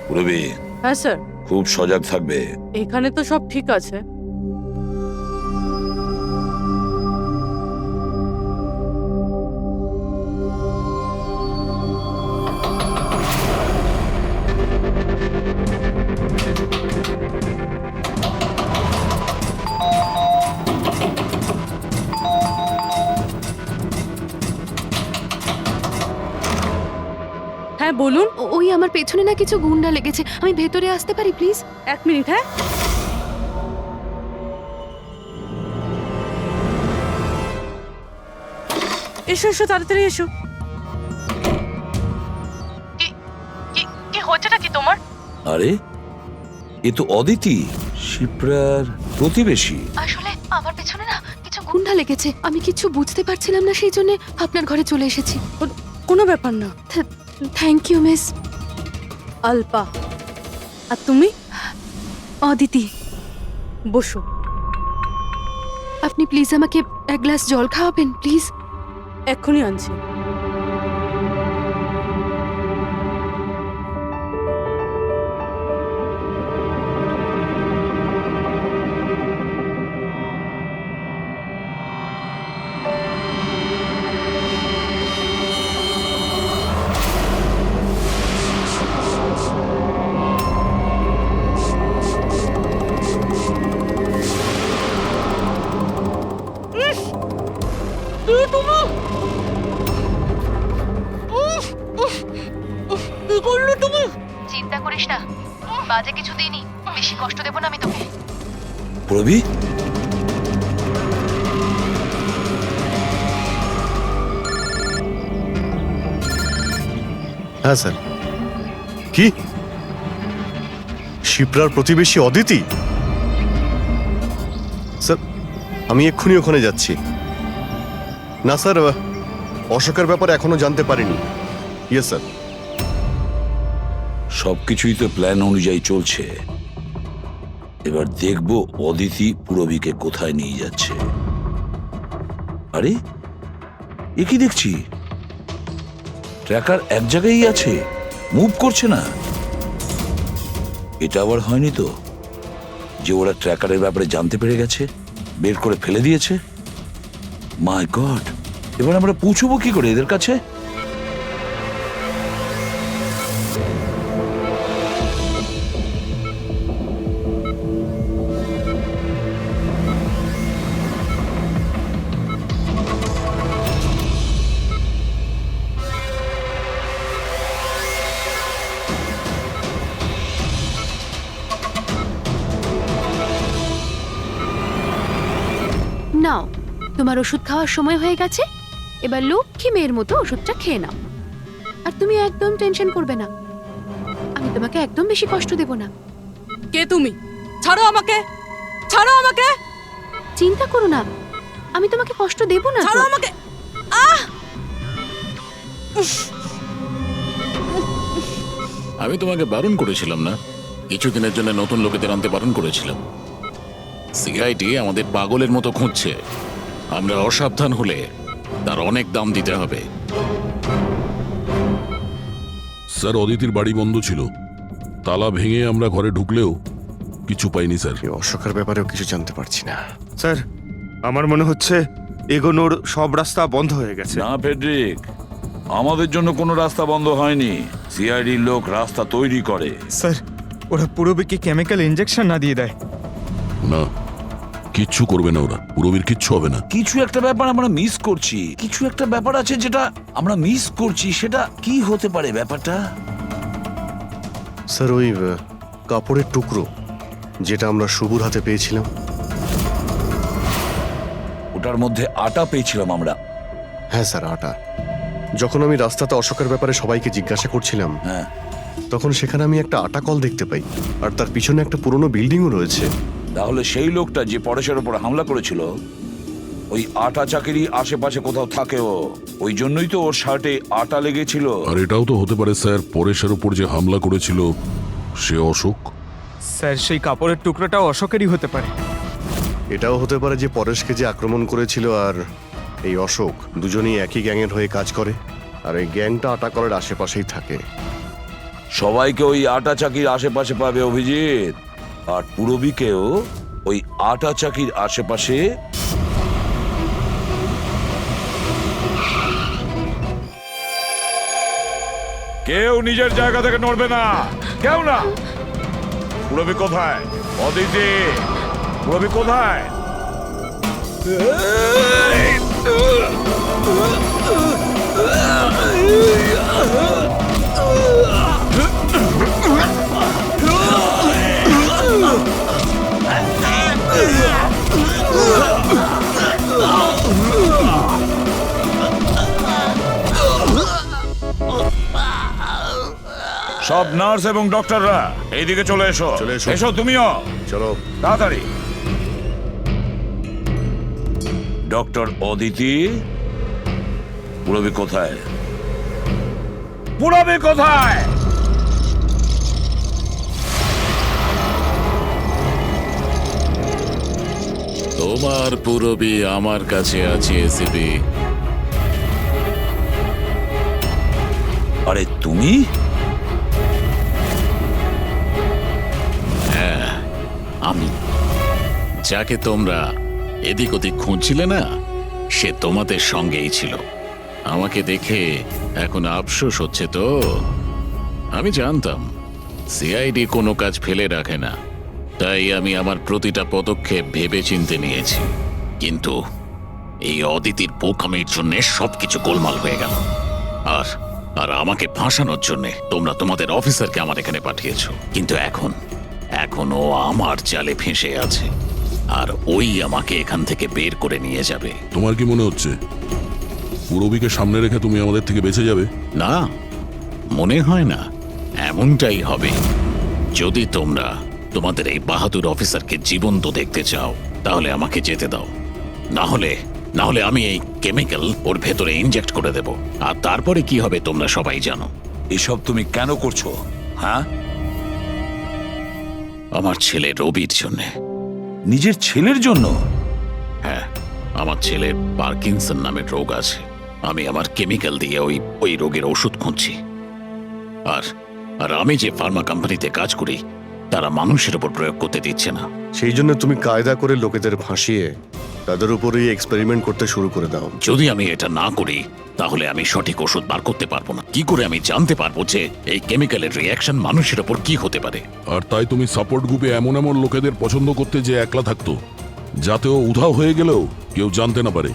পূরবী হ্যাঁ স্যার। খুব সজাগ থাকবে। এখানে তো সব ঠিক আছে। হ্যাঁ বলুন। ওই আমার পেছনে না কিছু গুন্ডা লেগেছে, আমি ভেতরে আসতে পারি প্লিজ? 1 মিনিট। হ্যাঁ এসো এসো, তাড়াতাড়ি এসো। কি হচ্ছেটা কি তোমার? আরে এ তো অদিতি, শিপ্রার প্রতিবেশী। আসলে আমার পেছনে না কিছু গুন্ডা লেগেছে, আমি কিছু বুঝতে পারছিলাম না, সেই জন্য আপনার ঘরে চলে এসেছি। কোনো ব্যাপার না। Thank you miss. আলপা। আর তুমি? অদিতি। বসো। আপনি প্লিজ আমাকে 1 গ্লাস জল খাওয়াবেন প্লিজ? এক্ষুনি আনছি। চিন্তা করিস না, বাজে কিছু দিইনি, বেশি কষ্ট দেব না আমি তোকে। পূরবী, হ্যাঁ স্যার। কি শিপ্রার প্রতিবেশী অদিতি? স্যার আমি এক্ষুনি ওখানে যাচ্ছি। না স্যার, অশোকের ব্যাপারে এখনো জানতে পারিনি। Yes sir. সবকিছুই তো প্ল্যান অনুযায়ী চলছে। এবার দেখবো অদিতি পূরবীকে কোথায় নিয়ে যাচ্ছে। আরে এ কি দেখছি, ট্র্যাকার এক জায়গায় আছে, মুভ করছে না। এটা আবার হয়নি তো যে ওরা ট্র্যাকারের ব্যাপারে জানতে পেরে গেছে, বের করে ফেলে দিয়েছে? মাই গড, এবার আমরা পৌঁছবো কি করে এদের কাছে? নাও, তোমার ওষুধ খাওয়ার সময় হয়ে গেছে, এবার লক্ষ্মী মেয়ের মতো ওষুধটা খেয়ে নাও। আর তুমি একদম টেনশন করবে না, আমি তোমাকে একদম বেশি কষ্ট দেব না। কে তুমি? ছাড়ো আমাকে, ছাড়ো আমাকে। চিন্তা করো না, আমি তোমাকে কষ্ট দেব না। ছাড়ো আমাকে। আমি তোমাকে বারণ করেছিলাম না? কিছুদিনের জন্য নতুন লোকেদের আনতে বারণ করেছিলাম। সিআইডি আমাদের পাগলের মতো খুঁজছে। আমরা অসাবধান হলে তার অনেক দাম দিতে হবে। স্যার, অদিতির বাড়ি বন্ধ ছিল, তালা ভেঙে আমরা ঘরে ঢুকলেও কিছু পাইনি স্যার। এই অশোকের ব্যাপারেও কিছু জানতে পারছি না। স্যার, আমার মনে হচ্ছে এগোনোর সব রাস্তা বন্ধ হয়ে গেছে। না ফেডরিক, আমাদের জন্য কোনো রাস্তা বন্ধ হয়নি। সিআইডির লোক রাস্তা তৈরি করে। স্যার, ওরা পুরোবিকে কেমিক্যাল ইনজেকশন না দিয়ে দেয়? না, কিচ্ছু করবে না ওরা, পুরবীর কিচ্ছু হবে না। কিছু একটা ব্যাপার আমরা মিস করছি, কিছু একটা ব্যাপার আছে যেটা আমরা মিস করছি। সেটা কি হতে পারে ব্যাপারটা? স্যার, ওই কাপড়ের টুকরো যেটা আমরা শুভর হাতে পেয়েছিলাম। ওটার মধ্যে আটা পেয়েছিলাম আমরা। হ্যাঁ স্যার, আটা। যখন আমি রাস্তাতে অশোকের ব্যাপারে সবাইকে জিজ্ঞাসা করছিলাম, হ্যাঁ, তখন সেখানে আমি একটা আটা কল দেখতে পাই, আর তার পিছনে একটা পুরনো বিল্ডিংও রয়েছে। তাহলে সেই লোকটা যে পরেশের উপর হামলা করেছিল, ওই আটা চাকিরি আশেপাশে কোথাও থাকে ও, ওই জন্যই তো ওর শার্টে আটা লেগেছিল। আর এটাও তো হতে পারে স্যার, পরেশের উপর যে হামলা করেছিল সে অশোক। স্যার, সেই কাপড়ের টুকরোটাও অশোকেরই হতে পারে। এটাও হতে পারে যে পরেশকে যে আক্রমণ করেছিল আর এই অশোক দুজনেই একই গ্যাংয়ের হয়ে কাজ করে, আর এই গ্যাংটা আটা কলের আশেপাশেই থাকে। সবাইকে ওই আটা চাকির আশেপাশে পাবে অভিজিৎ, আর পুরবীকেও ওই আটা চাকির আশেপাশে। কেউ নিজের জায়গা থেকে নড়বে না, কেউ না। পুরবী কোথায়? অদিতি, পুরবী কোথায়? সব নার্স এবং ডক্টররা এইদিকে চলে এসো। চলে এসো। এসো তুমিও, চলো তাড়াতাড়ি। ডক্টর অদিতি, পুরবী কোথায়? পুরবী কোথায়? তোমার পুরবী আমার কাছে আছে এসিপি। আরে তুমি? হ্যাঁ, আমি। যাকে তোমরা এদিক ওদিক খুঁজছিলে না, সে তোমাদের সঙ্গেই ছিল। আমাকে দেখে এখন আফসোস হচ্ছে তো? আমি জানতাম সিআইডি কোনো কাজ ফেলে রাখে না, তাই আমি আমার প্রতিটা পদক্ষেপ ভেবে চিন্তে নিয়েছি। কিন্তু এই অদিতির বোকামির জন্য সবকিছু গোলমাল হয়ে গেল। আর আর আমাকে ফাঁসানোর জন্য তোমরা তোমাদের অফিসারকে আমার এখানে পাঠিয়েছো। কিন্তু এখন ও আমার জালে ফেঁসে আছে, আর ওই আমাকে এখান থেকে বের করে নিয়ে যাবে। তোমার কি মনে হচ্ছে পুরবীকে সামনে রেখে তুমি আমাদের থেকে বেঁচে যাবে? না, মনে হয় না। এমনটাই হবে। যদি তোমরা তোমাদের এই বাহাদুর অফিসারকে জীবন্ত দেখতে চাও, তাহলে আমাকে যেতে দাও। না হলে আমি এই কেমিক্যাল ওর ভেতরে ইনজেক্ট করে দেব, আর তারপরে কি হবে তোমরা সবাই জানো। এসব তুমি কেন করছো? হ্যাঁ, আমার ছেলে রবির জন্যে। নিজের ছেলের জন্য? হ্যাঁ, আমার ছেলের পার্কিনসন নামের রোগ আছে। আমি আমার কেমিক্যাল দিয়ে ওই রোগের ওষুধ খুঁজছি। আর আমি যে ফার্মা কোম্পানিতে কাজ করি, তারা মানুষের উপর প্রয়োগ করতে দিচ্ছে না। সেই জন্য তুমি কায়দা করে লোকেদের ভাসিয়ে তাদের উপরেই এক্সপেরিমেন্ট করতে শুরু করে দাও। যদি আমি এটা না করি, তাহলে আমি সঠিক ওষুধ বার করতে পারবো না। কি করে আমি জানতে পারবো যে এই কেমিক্যালের রিয়াকশন মানুষের উপর কি হতে পারে? আর তাই তুমি সাপোর্ট গ্রুপে এমন লোকেদের পছন্দ করতে যে একলা থাকতো, যাতে ও উধাও হয়ে গেলেও কেউ জানতে না পারে,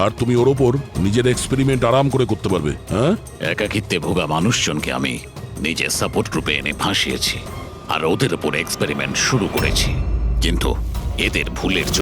আর তুমি ওর ওপর নিজের এক্সপেরিমেন্ট আরাম করে করতে পারবে। হ্যাঁ, একাকিত্বে ভোগা মানুষজনকে আমি নিজের সাপোর্ট গ্রুপে এনে ফাঁসিয়েছি, আর ওদের উপর এক্সপেরিমেন্ট শুরু করেছি। কিন্তু এদের ভুলের